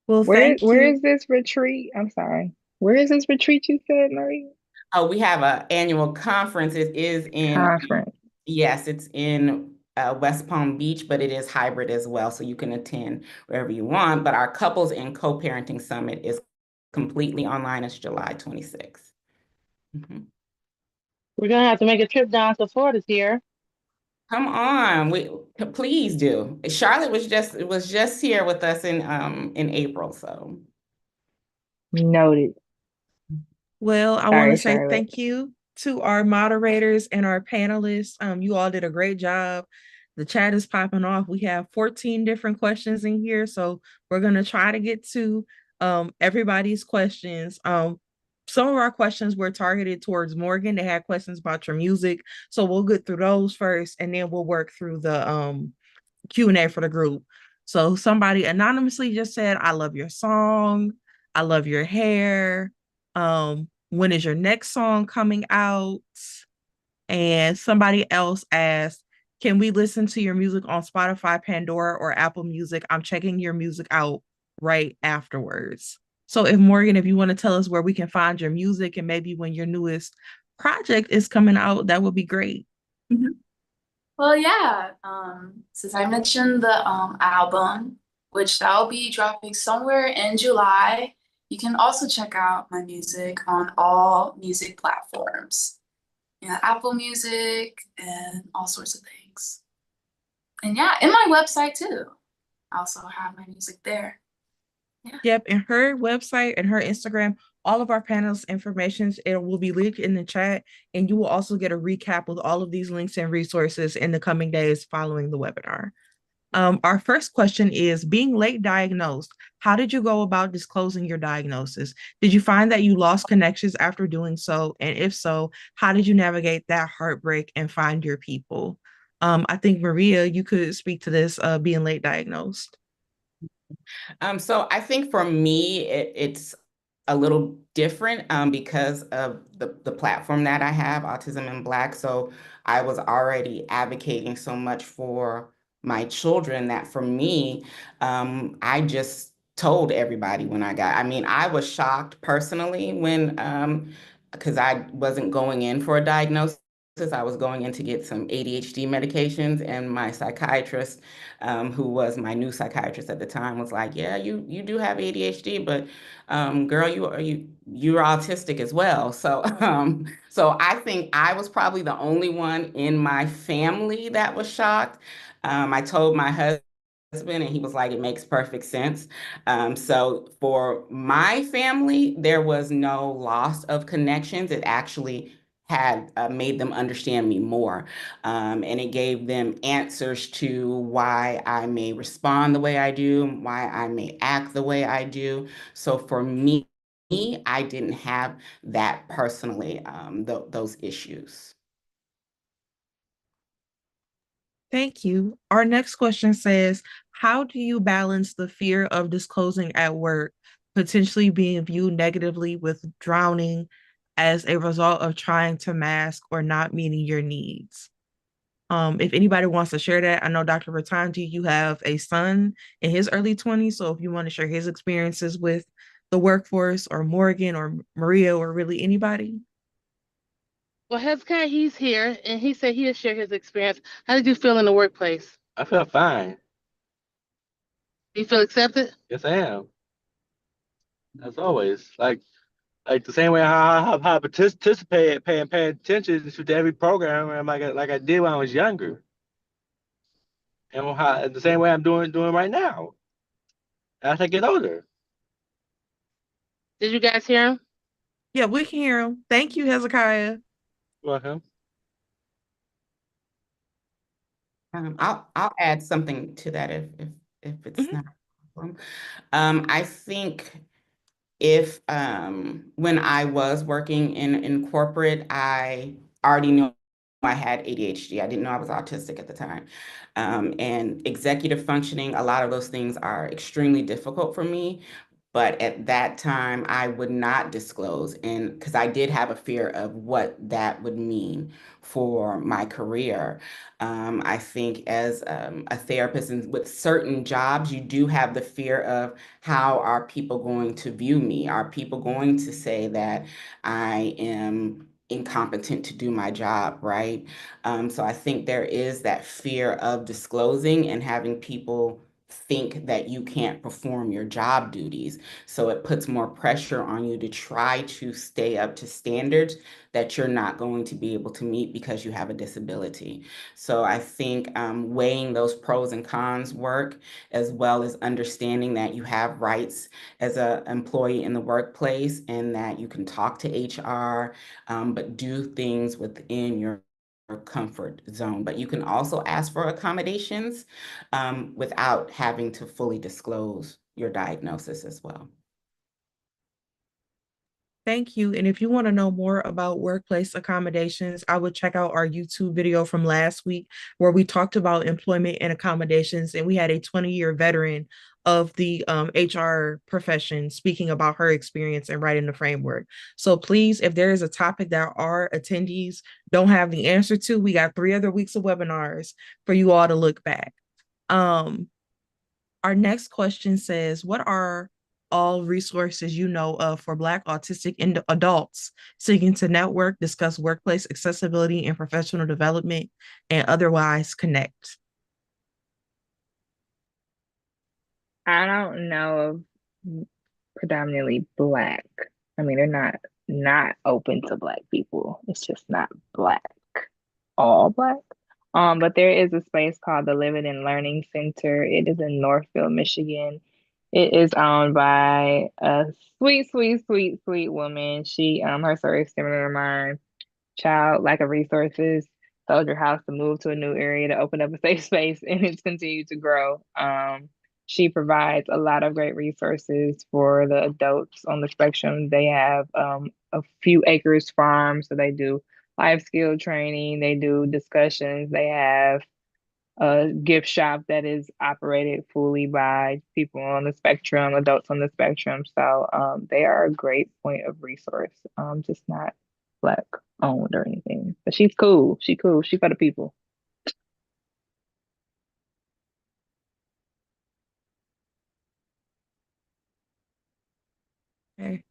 Well, where is this retreat? I'm sorry. Where is this retreat you said, Marie? Oh, we have an annual conference. It is in Conference. Yes, it's in West Palm Beach, but it is hybrid as well, so you can attend wherever you want. But our Couples and Co-Parenting Summit is completely online. It's July 26th. We're gonna have to make a trip down to Florida this year. Come on, please do. Charlotte was just here with us in April, so. Noted. Well, I want to say Charlotte. thank you to our moderators and our panelists. You all did a great job. The chat is popping off. We have 14 different questions in here, so we're going to try to get to everybody's questions. Some of our questions were targeted towards Morgan. They had questions about your music, so we'll get through those first, and then we'll work through the Q&A for the group. So somebody anonymously just said, I love your song. I love your hair. When is your next song coming out? And somebody else asked, can we listen to your music on Spotify, Pandora, or Apple Music? I'm checking your music out right afterwards. So if Morgan, if you want to tell us where we can find your music and maybe when your newest project is coming out, that would be great. Well, yeah, since I mentioned the album, which that'll be dropping somewhere in July, you can also check out my music on all music platforms. Yeah, Apple Music and all sorts of things. And yeah, and my website too. I also have my music there. Yeah. Yep, and her website and her Instagram, all of our panelists' information, it will be linked in the chat, and you will also get a recap with all of these links and resources in the coming days following the webinar. Our first question is, being late diagnosed, how did you go about disclosing your diagnosis? Did you find that you lost connections after doing so? And if so, how did you navigate that heartbreak and find your people? I think, Maria, you could speak to this, being late diagnosed. So I think for me, it's a little different because of the platform that I have, Autism in Black. So I was already advocating so much for my children that for me, I just told everybody when I mean, I was shocked personally when, because I wasn't going in for a diagnosis. I was going in to get some ADHD medications, and my psychiatrist, who was my new psychiatrist at the time, was like, "Yeah, you do have ADHD, but girl, you're autistic as well." So so I think I was probably the only one in my family that was shocked. I told my husband, and he was like, "It makes perfect sense." So for my family, there was no loss of connections. It actually had made them understand me more. And it gave them answers to why I may respond the way I do, why I may act the way I do. So for me, I didn't have that personally, those issues. Thank you. Our next question says, how do you balance the fear of disclosing at work, potentially being viewed negatively with drowning as a result of trying to mask or not meeting your needs? If anybody wants to share that, I know Dr. Ratanji, you have a son in his early 20s. So if you want to share his experiences with the workforce, or Morgan or Maria, or really anybody. Well, Hezekiah, he's here, and he said he'll share his experience. How did you feel in the workplace? I feel fine. Do you feel accepted? Yes, I am. As always, like the same way I participate, paying attention to every program, like I did when I was younger, and the same way I'm doing right now as I get older. Did you guys hear him? Yeah, we can hear him. Thank you, Hezekiah. Welcome. I'll add something to that if it's not a problem. I think if when I was working in corporate, I already knew I had ADHD. I didn't know I was autistic at the time. And executive functioning, a lot of those things are extremely difficult for me. But at that time, I would not disclose, and because I did have a fear of what that would mean for my career. I think as a therapist and with certain jobs, you do have the fear of how are people going to view me? Are people going to say that I am incompetent to do my job, right? So I think there is that fear of disclosing and having people think that you can't perform your job duties. So it puts more pressure on you to try to stay up to standards that you're not going to be able to meet because you have a disability. So I think weighing those pros and cons work, as well as understanding that you have rights as an employee in the workplace and that you can talk to HR, but do things within your comfort zone. But you can also ask for accommodations without having to fully disclose your diagnosis as well. Thank you. And if you want to know more about workplace accommodations, I would check out our YouTube video from last week where we talked about employment and accommodations. And we had a 20-year veteran of the HR profession speaking about her experience and writing the framework. So please, if there is a topic that our attendees don't have the answer to, we got 3 other weeks of webinars for you all to look back. Our next question says, what are all resources you know of for Black autistic adults seeking to network, discuss workplace accessibility and professional development, and otherwise connect? I don't know of predominantly Black. I mean, they're not open to Black people. It's just not Black, all Black. But there is a space called the Living and Learning Center. It is in Northfield, Michigan. It is owned by a sweet, sweet, sweet, sweet woman. She, her story is similar to mine. Child, lack of resources, sold your house to move to a new area to open up a safe space, and it's continued to grow. She provides a lot of great resources for the adults on the spectrum. They have a few acres farm, so they do life skill training, they do discussions, they have a gift shop that is operated fully by people on the spectrum, adults on the spectrum. So they are a great point of resource. Just not Black owned or anything. But she's cool. She cool. She for the people. Okay.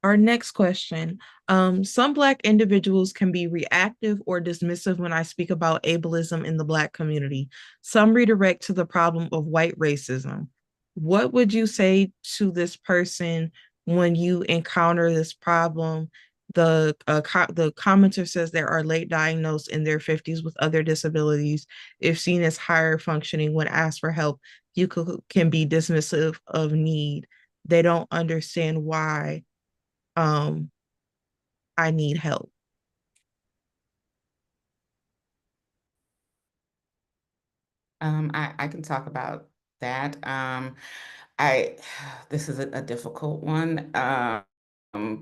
Our next question. Some Black individuals can be reactive or dismissive when I speak about ableism in the Black community. Some redirect to the problem of white racism. What would you say to this person when you encounter this problem? The commenter says there are late diagnosed in their 50s with other disabilities. If seen as higher functioning when asked for help, can be dismissive of need. They don't understand why I need help. I can talk about that. I this is a difficult one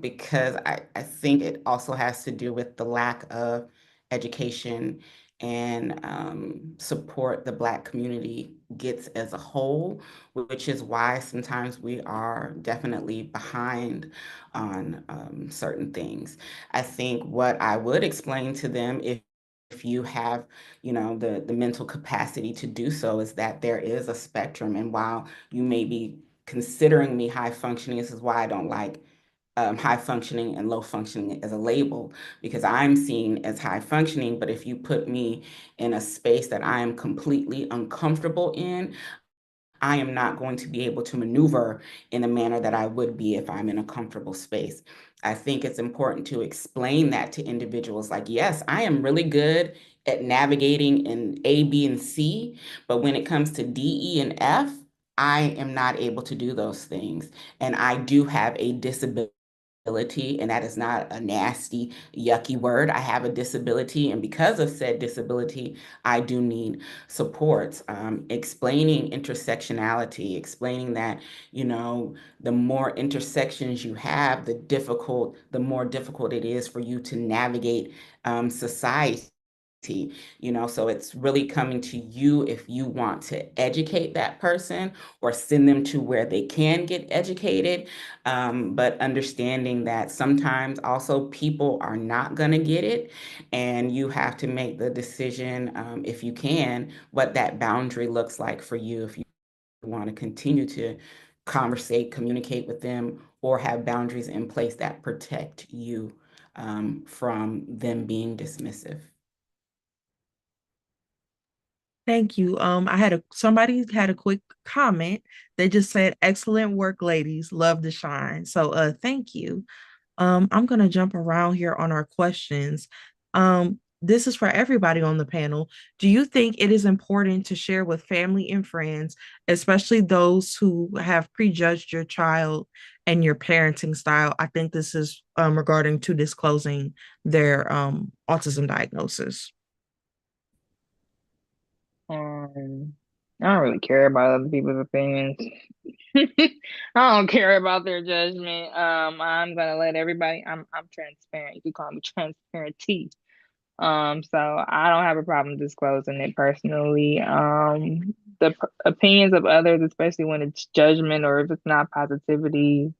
because I think it also has to do with the lack of education and support the Black community gets as a whole, which is why sometimes we are definitely behind on certain things. I think what I would explain to them if you have, the mental capacity to do so is that there is a spectrum. And while you may be considering me high functioning, this is why I don't like high functioning and low functioning as a label, because I'm seen as high functioning. But if you put me in a space that I am completely uncomfortable in, I am not going to be able to maneuver in the manner that I would be if I'm in a comfortable space. I think it's important to explain that to individuals like, yes, I am really good at navigating in A, B, and C, but when it comes to D, E, and F, I am not able to do those things. And I do have a disability, and that is not a nasty, yucky word. I have a disability, and because of said disability, I do need supports. Explaining intersectionality, explaining that, the more intersections you have, the more difficult it is for you to navigate society. So it's really coming to you if you want to educate that person or send them to where they can get educated. But understanding that sometimes also people are not going to get it, and you have to make the decision, if you can, what that boundary looks like for you if you want to continue to conversate, communicate with them, or have boundaries in place that protect you from them being dismissive. Thank you. Somebody had a quick comment. They just said, "Excellent work, ladies. Love to shine." So thank you. I'm gonna jump around here on our questions. This is for everybody on the panel. Do you think it is important to share with family and friends, especially those who have prejudged your child and your parenting style? I think this is regarding to disclosing their autism diagnosis. I don't really care about other people's opinions. I don't care about their judgment. I'm gonna let everybody. I'm transparent. You could call me transparent T. So I don't have a problem disclosing it personally. The opinions of others, especially when it's judgment or if it's not positivity,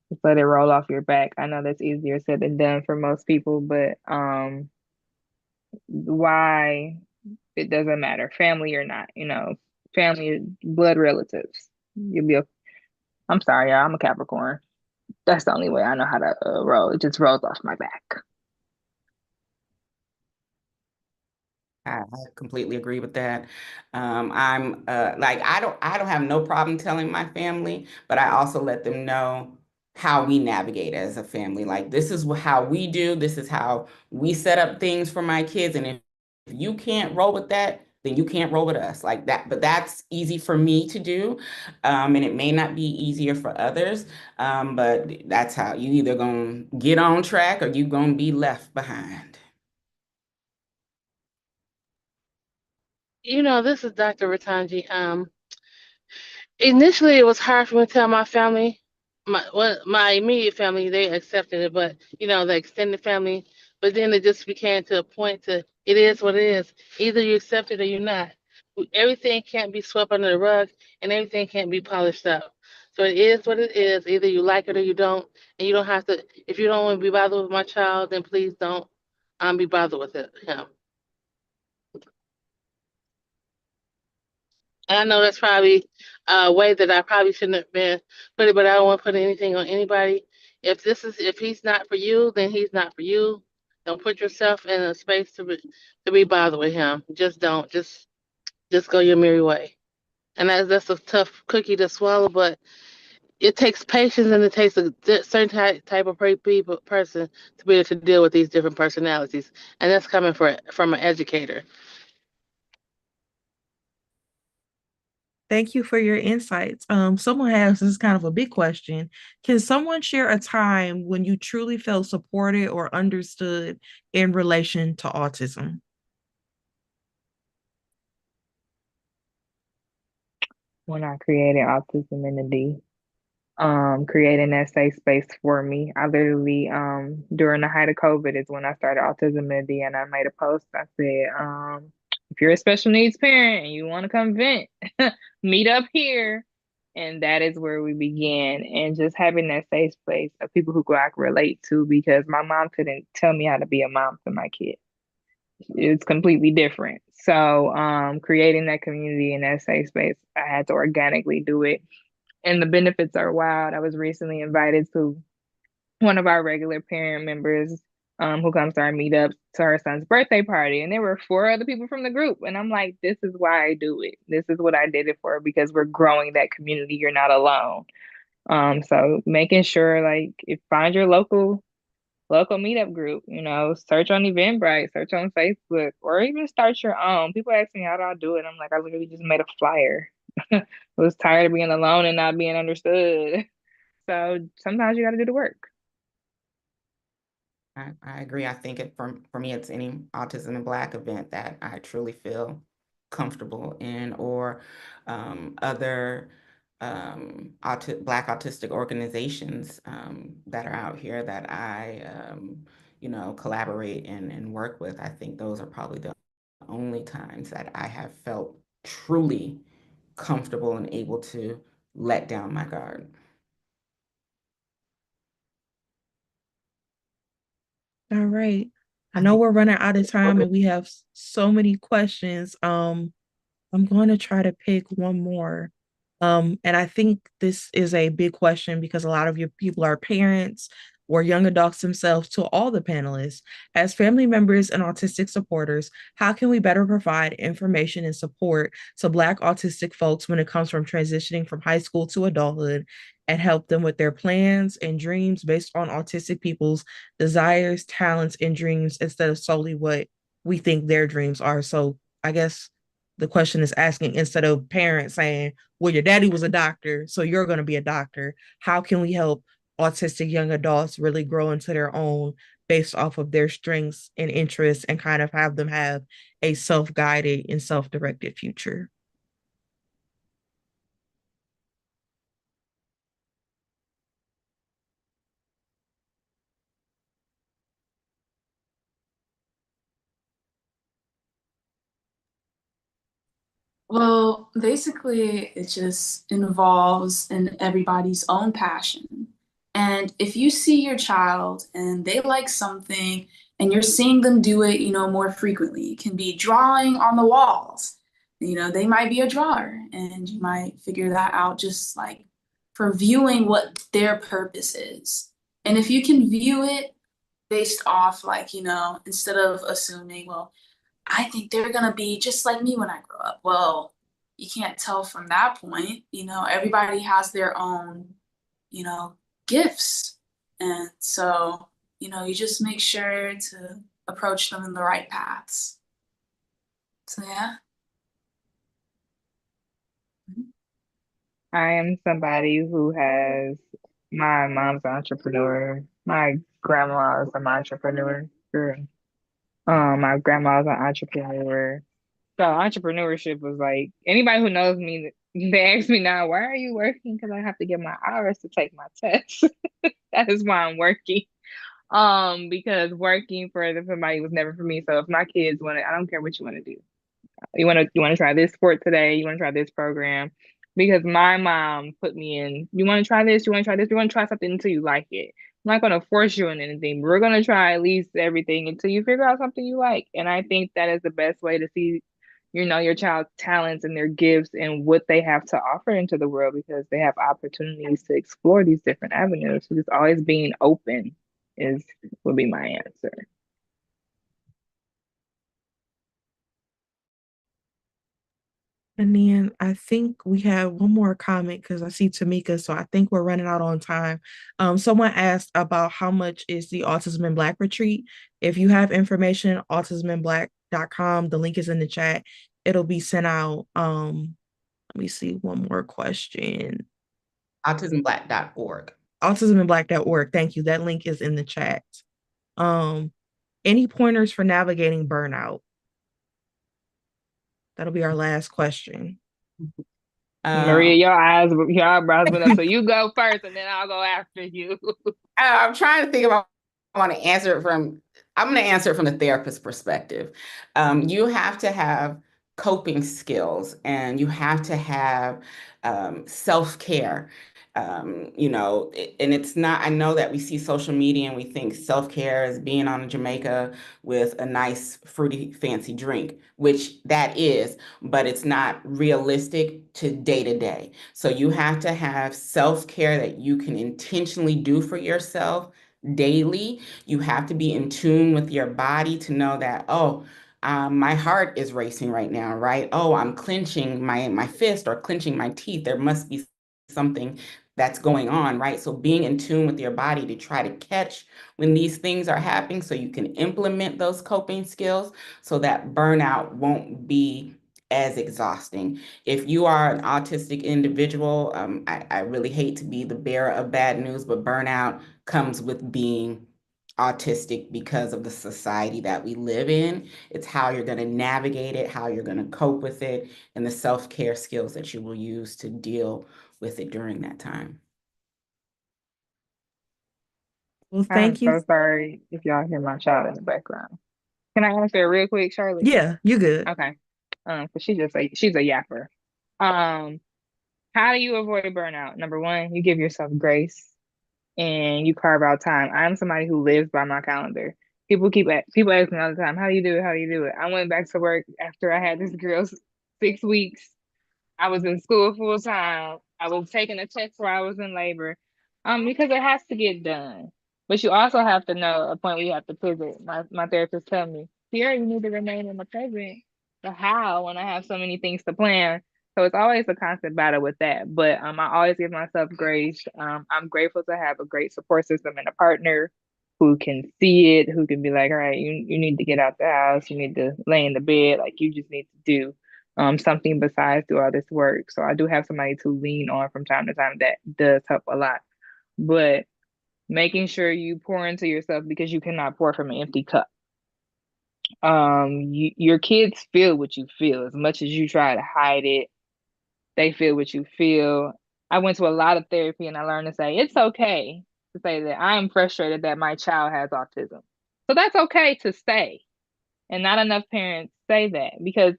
just let it roll off your back. I know that's easier said than done for most people, but why it doesn't matter, family or not, family, blood relatives. You'll be. I'm sorry, y'all. I'm a Capricorn. That's the only way I know how to roll. It just rolls off my back. I completely agree with that. I'm like I don't have no problem telling my family, but I also let them know how we navigate as a family. Like this is how we do, this is how we set up things for my kids. And if you can't roll with that, then you can't roll with us like that. But that's easy for me to do. And it may not be easier for others. But that's how you either gonna get on track or you gonna be left behind. This is Dr. Ratanji. Initially, it was hard for me to tell my family, my immediate family, they accepted it, but the extended family. But then it just became to a point to it is what it is. Either you accept it or you're not. everything can't be swept under the rug, and everything can't be polished up. So it is what it is. Either you like it or you don't, and you don't have to. If you don't want to be bothered with my child, then please don't be bothered with him. And I know that's probably a way that I probably shouldn't have been put it, but I don't want to put anything on anybody. If he's not for you, then he's not for you. Don't put yourself in a space to be bothered with him. Just don't. Just go your merry way. And that's a tough cookie to swallow, but it takes patience and it takes a certain type of person to be able to deal with these different personalities, and that's coming from an educator. Thank you for your insights. Someone has this is kind of a big question. Can someone share a time when you truly felt supported or understood in relation to autism? When I created Autism in the D, creating that safe space for me. I literally, during the height of COVID is when I started Autism in the D, and I made a post. I said, if you're a special needs parent and you want to come vent, meet up here. And that is where we began. And just having that safe space of people who I can relate to, because my mom couldn't tell me how to be a mom to my kid. It's completely different. So creating that community and that safe space, I had to organically do it. And the benefits are wild. I was recently invited to one of our regular parent members who comes to our meetups to her son's birthday party. And there were 4 other people from the group. And I'm like, this is why I do it. This is what I did it for, because we're growing that community. You're not alone. So making sure, like, if find your local meetup group, search on Eventbrite, search on Facebook, or even start your own. People ask me, how do I do it? I'm like, I literally just made a flyer. I was tired of being alone and not being understood. So sometimes you got to do the work. I agree. I think for me, it's any Autism in Black event that I truly feel comfortable in, or other Black autistic organizations that are out here that I, collaborate and work with. I think those are probably the only times that I have felt truly comfortable and able to let down my guard. All right. I know we're running out of time and we have so many questions. I'm going to try to pick one more. And I think this is a big question because a lot of your people are parents or young adults themselves. To all the panelists, as family members and autistic supporters, how can we better provide information and support to Black autistic folks when it comes from transitioning from high school to adulthood, and help them with their plans and dreams based on autistic people's desires, talents, and dreams instead of solely what we think their dreams are? So I guess the question is asking, instead of parents saying, well, your daddy was a doctor, so you're going to be a doctor, how can we help autistic young adults really grow into their own based off of their strengths and interests, and kind of have them have a self-guided and self-directed future? Well, basically, it just involves in everybody's own passion. And if you see your child and they like something and you're seeing them do it, more frequently, it can be drawing on the walls. They might be a drawer and you might figure that out just like for viewing what their purpose is. And if you can view it based off, like, instead of assuming, well, I think they're gonna be just like me when I grow up. Well, you can't tell from that point. Everybody has their own, you know, gifts. And so, you just make sure to approach them in the right paths. So yeah. I am somebody who has, my mom's an entrepreneur. My grandma is an entrepreneur. Girl. My grandma's an entrepreneur. So entrepreneurship was like, anybody who knows me, they ask me now, why are you working? Because I have to get my hours to take my tests. That is why I'm working. Because working for somebody was never for me. So if my kids want it, I don't care what you want to do. You want to try this sport today? You want to try this program? Because my mom put me in, you want to try this? You want to try this? We're going to try something until you like it. I'm not going to force you on anything. But we're going to try at least everything until you figure out something you like. And I think that is the best way to see, your child's talents and their gifts and what they have to offer into the world, because they have opportunities to explore these different avenues. So just always being open would be my answer. And then I think we have one more comment because I see Tamika, so I think we're running out on time. Someone asked about how much is the Autism in Black retreat. If you have information, autisminblack.com, the link is in the chat. It'll be sent out. Let me see one more question. autismblack.org. Autisminblack.org. Thank you. That link is in the chat. Any pointers for navigating burnout? That'll be our last question. Maria, your eyebrows went up, so you go first, and then I'll go after you. I'm trying to think about. I'm going to answer it from the therapist perspective. You have to have coping skills, and you have to have self-care. And it's not, I know that we see social media and we think self-care is being on Jamaica with a nice fruity fancy drink, which that is, but it's not realistic to day to day. So you have to have self-care that you can intentionally do for yourself daily. You have to be in tune with your body to know that, my heart is racing right now, right? Oh, I'm clenching my fist or clenching my teeth. There must be something that's going on, right? So being in tune with your body to try to catch when these things are happening so you can implement those coping skills so that burnout won't be as exhausting. If you are an autistic individual, I really hate to be the bearer of bad news, but burnout comes with being autistic because of the society that we live in. It's how you're going to navigate it, how you're going to cope with it, and the self-care skills that you will use to deal with it during that time. Well, I'm thank you. so sorry if y'all hear my child in the background. Can I answer it real quick, Charlotte? Yeah, you good. Okay. Because she's a yapper. How do you avoid burnout? Number one, you give yourself grace and you carve out time. I'm somebody who lives by my calendar. People ask me all the time, how do you do it? How do you do it? I went back to work after I had this girl 6 weeks. I was in school full time. I was taking a test while I was in labor, because it has to get done. But you also have to know a point where you have to pivot. My therapist tell me, Sierra, you need to remain in the present. The how when I have so many things to plan. So it's always a constant battle with that. But I always give myself grace. I'm grateful to have a great support system and a partner who can see it, who can be like, all right, you need to get out the house, you need to lay in the bed, like you just need to do something besides do all this work. So I do have somebody to lean on from time to time that does help a lot. But making sure you pour into yourself because you cannot pour from an empty cup. Your kids feel what you feel as much as you try to hide it. They feel what you feel. I went to a lot of therapy and I learned to say it's okay to say that I'm frustrated that my child has autism. So that's okay to say. And not enough parents say that because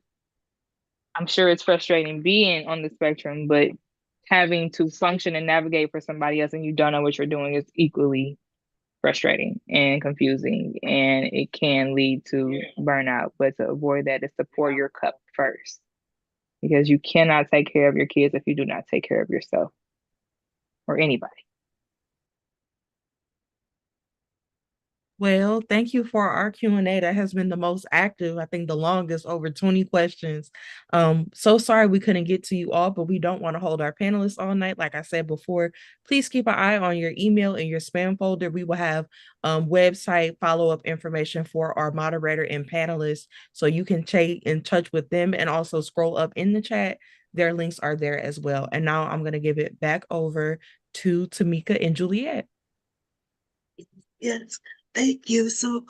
I'm sure it's frustrating being on the spectrum, but having to function and navigate for somebody else and you don't know what you're doing is equally frustrating and confusing, and it can lead to burnout. But to avoid that is to pour your cup first, because you cannot take care of your kids if you do not take care of yourself or anybody. Well, thank you for our Q&A. That has been the most active, I think the longest, over 20 questions. So sorry we couldn't get to you all, but we don't want to hold our panelists all night. Like I said before, please keep an eye on your email and your spam folder. We will have website follow-up information for our moderator and panelists, so you can stay in touch with them and also scroll up in the chat. Their links are there as well. And now I'm going to give it back over to Tamika and Juliet. Yes, thank you. So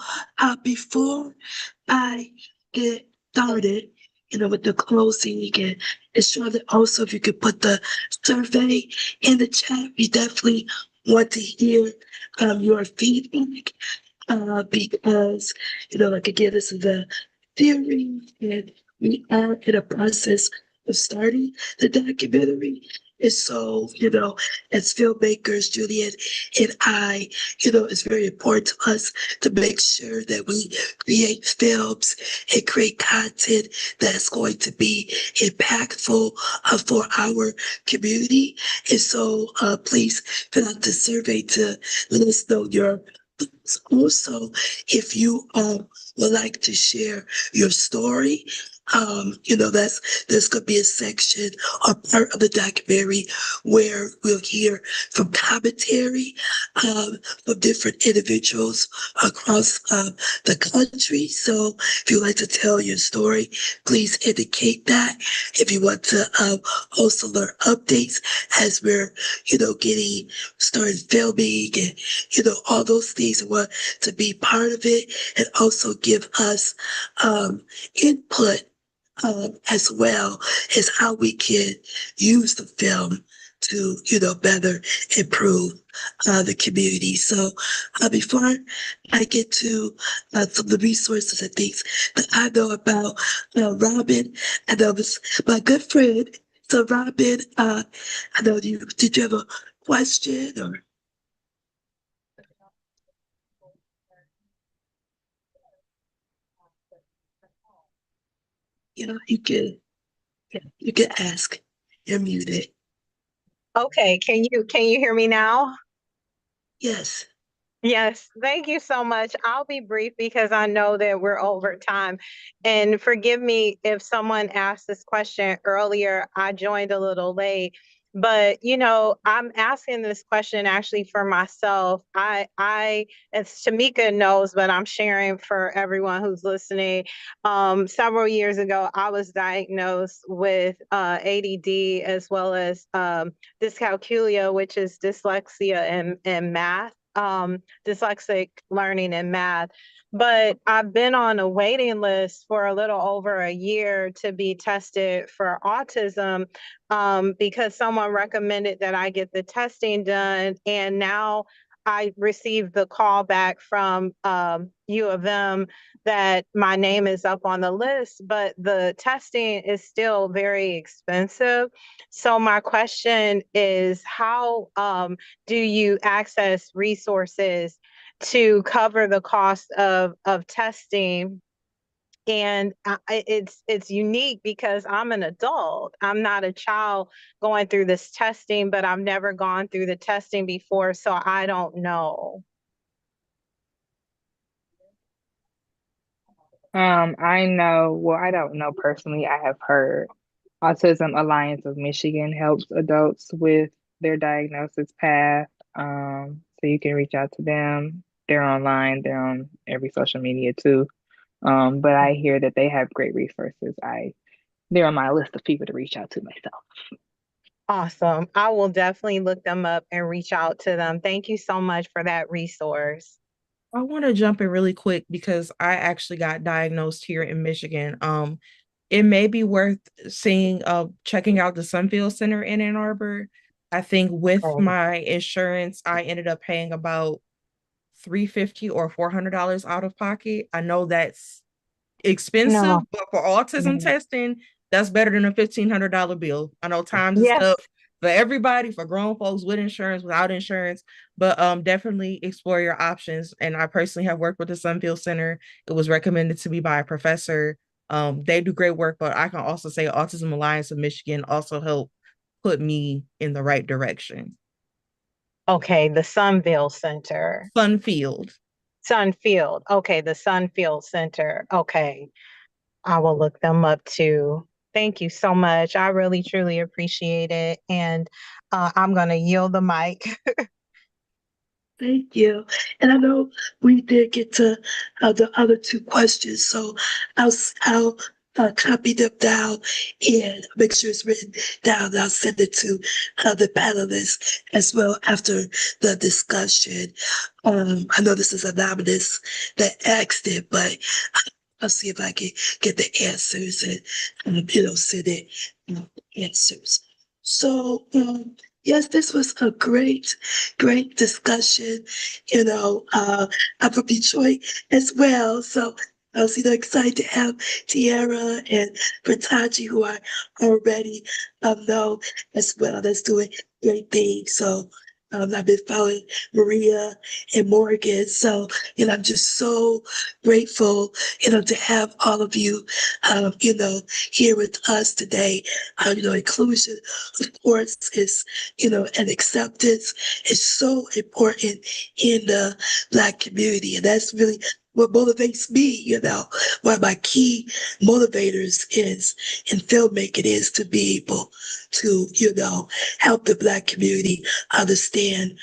before I get started, with the closing again, it's sure that also if you could put the survey in the chat, we definitely want to hear your feedback because, like again, this is a theory and we are in a process of starting the documentary. And so, as filmmakers, Juliet and I, it's very important to us to make sure that we create films and create content that's going to be impactful for our community. And so, please fill out the survey to let us know your thoughts. Also, if you would like to share your story, there's going to be a section or part of the documentary where we'll hear from commentary from different individuals across the country. So if you'd like to tell your story, please indicate that. If you want to also learn updates as we're, getting started filming and, all those things, and want to be part of it and also give us input as well as how we can use the film to, better improve the community. So before I get to some of the resources and things that I know about, Robin, I know this my good friend. So Robin, I know did you have a question or? You can ask. You're muted. Okay, can you hear me now? Yes. Yes, thank you so much. I'll be brief because I know that we're over time. And forgive me if someone asked this question earlier, I joined a little late. But I'm asking this question actually for myself. As Tamika knows, but I'm sharing for everyone who's listening. Several years ago, I was diagnosed with ADD as well as dyscalculia, which is dyslexia and math. Dyslexic learning and math. But I've been on a waiting list for a little over a year to be tested for autism because someone recommended that I get the testing done. And now I received the call back from U of M that my name is up on the list, but the testing is still very expensive. So my question is, how do you access resources to cover the cost of testing? And it's unique because I'm an adult. I'm not a child going through this testing, but I've never gone through the testing before, so I don't know. I know, well, I don't know personally. I have heard Autism Alliance of Michigan helps adults with their diagnosis path. So you can reach out to them. They're online, they're on every social media too. But I hear that they have great resources. They're on my list of people to reach out to myself. Awesome. I will definitely look them up and reach out to them. Thank you so much for that resource. I want to jump in really quick because I actually got diagnosed here in Michigan. It may be worth checking out the Sunfield Center in Ann Arbor. I think with my insurance, I ended up paying about $350 or $400 out of pocket. I know that's expensive, No. but for autism testing, that's better than a $1,500 bill. I know times Yes. and stuff for everybody, for grown folks with insurance, without insurance, but definitely explore your options. And I personally have worked with the Sunfield Center. It was recommended to me by a professor. They do great work, but I can also say Autism Alliance of Michigan also helped put me in the right direction. Okay, the Sunfield Center. Sunfield. Okay, the Sunfield Center. Okay, I will look them up too. Thank you so much. I really, truly appreciate it. And I'm going to yield the mic. Thank you. And I know we did get to the other two questions, so I'll copy them down and make sure it's written down. And I'll send it to the panelists as well after the discussion. I know this is anonymous that asked it, but I'll see if I can get the answers and send it answers. So yes, this was a great discussion. I'm from Detroit as well, so I was excited to have Tiara and Prataji, who I already know as well, that's doing great things. So I've been following Maria and Morgan. So, I'm just so grateful, to have all of you, here with us today. Inclusion, of course, is, and acceptance is so important in the Black community. And that's really what motivates me, one of my key motivators is in filmmaking is to be able to, help the Black community understand,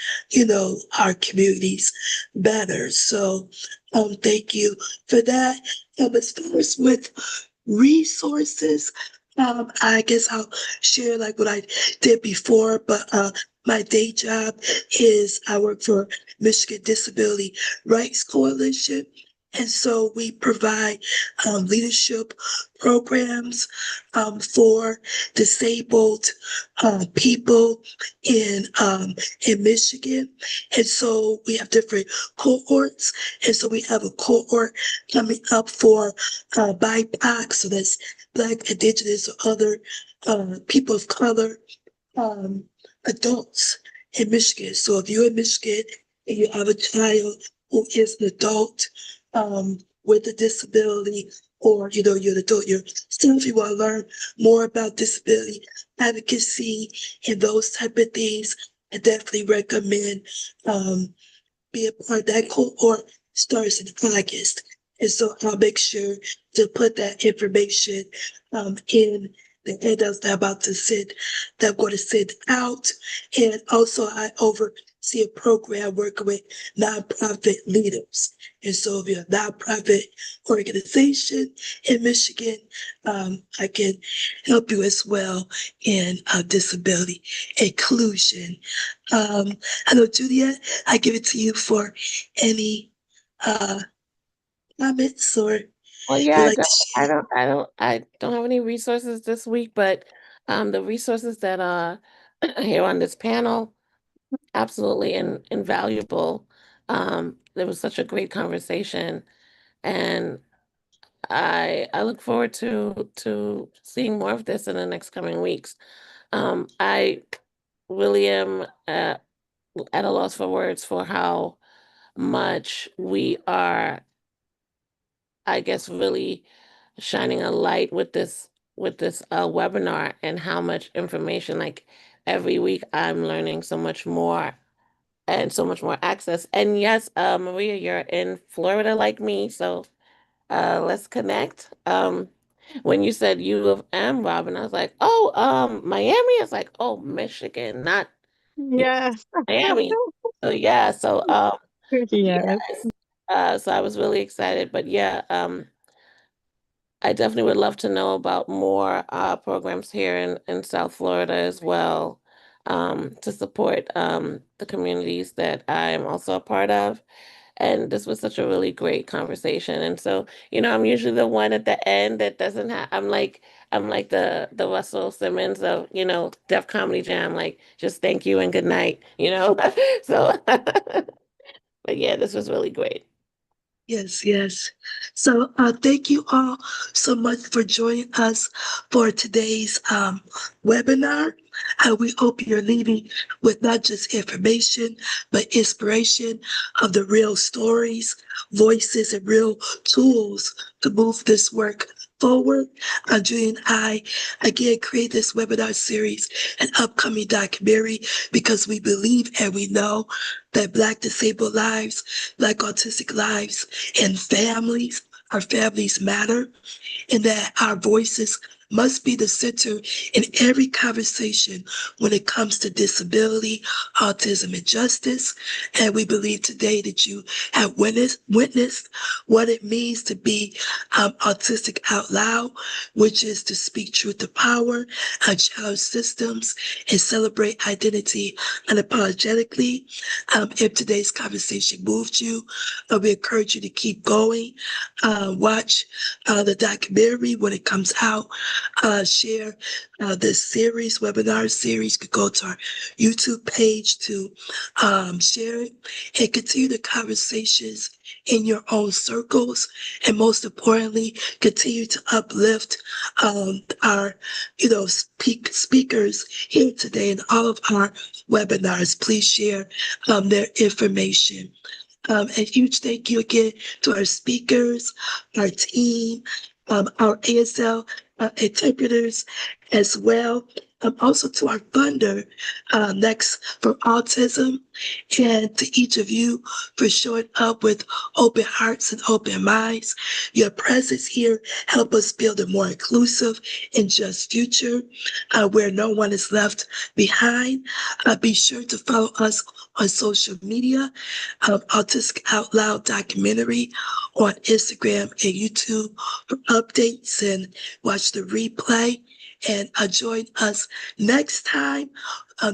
our communities better. So, thank you for that. As far as with resources, I guess I'll share like what I did before, but my day job is I work for Michigan Disability Rights Coalition. And so we provide leadership programs for disabled people in Michigan. And so we have different cohorts. And so we have a cohort coming up for BIPOC, so that's Black, Indigenous, or other people of color adults in Michigan. So if you're in Michigan and you have a child who is an adult with a disability, or you're an adult yourself, you want to learn more about disability advocacy and those type of things, I definitely recommend be a part of that cohort. Starts in August. And so I'll make sure to put that information in the handouts that I'm going to send out. And also I oversee a program working with nonprofit leaders. And so if you're a nonprofit organization in Michigan, I can help you as well in disability inclusion. Hello, Juliet. I give it to you for any comments or Well, you yeah, like to share. I don't have any resources this week, but the resources that are here on this panel, absolutely invaluable. There was such a great conversation, and I look forward to seeing more of this in the next coming weeks. I really am at a loss for words for how much we are, I guess, really shining a light with this webinar, and how much information, like every week I'm learning so much more and so much more access. And yes, Maria, you're in Florida like me, so let's connect. When you said U of M, Robin, I was like, oh, Miami. I was like, oh, Michigan, not Yes. Miami. So yeah, Yes. yes. So I was really excited, but yeah, I definitely would love to know about more programs here in South Florida as well, to support the communities that I'm also a part of. And this was such a really great conversation. And so, I'm usually the one at the end that doesn't have, I'm like the Russell Simmons of, Def Comedy Jam, like just thank you and good night. So, but yeah, this was really great. Yes, yes. So thank you all so much for joining us for today's webinar. We hope you're leaving with not just information, but inspiration of the real stories, voices, and real tools to move this work forward. Julie and I, again, create this webinar series and upcoming documentary because we believe and we know that Black disabled lives, Black autistic lives, and families, our families matter, and that our voices must be the center in every conversation when it comes to disability, autism, and justice. And we believe today that you have witnessed what it means to be autistic out loud, which is to speak truth to power, challenge systems, and celebrate identity unapologetically. If today's conversation moved you, we encourage you to keep going. Watch the documentary when it comes out. Share this webinar series. You could go to our YouTube page to share it and continue the conversations in your own circle. circles, and most importantly, continue to uplift our, speakers here today in all of our webinars. Please share their information. A huge thank you again to our speakers, our team, our ASL interpreters as well. Also to our funder, Next for Autism, and to each of you for showing up with open hearts and open minds. Your presence here help us build a more inclusive and just future where no one is left behind. Be sure to follow us on social media, Autistic Out Loud documentary on Instagram and YouTube for updates, and watch the replay. And join us next time,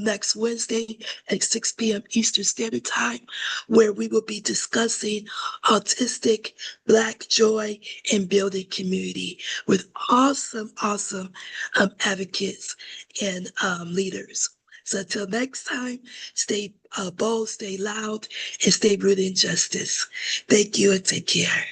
next Wednesday at 6 p.m. Eastern Standard Time, where we will be discussing autistic Black joy and building community with awesome advocates and leaders. So until next time, stay bold, stay loud, and stay rooted in justice. Thank you and take care.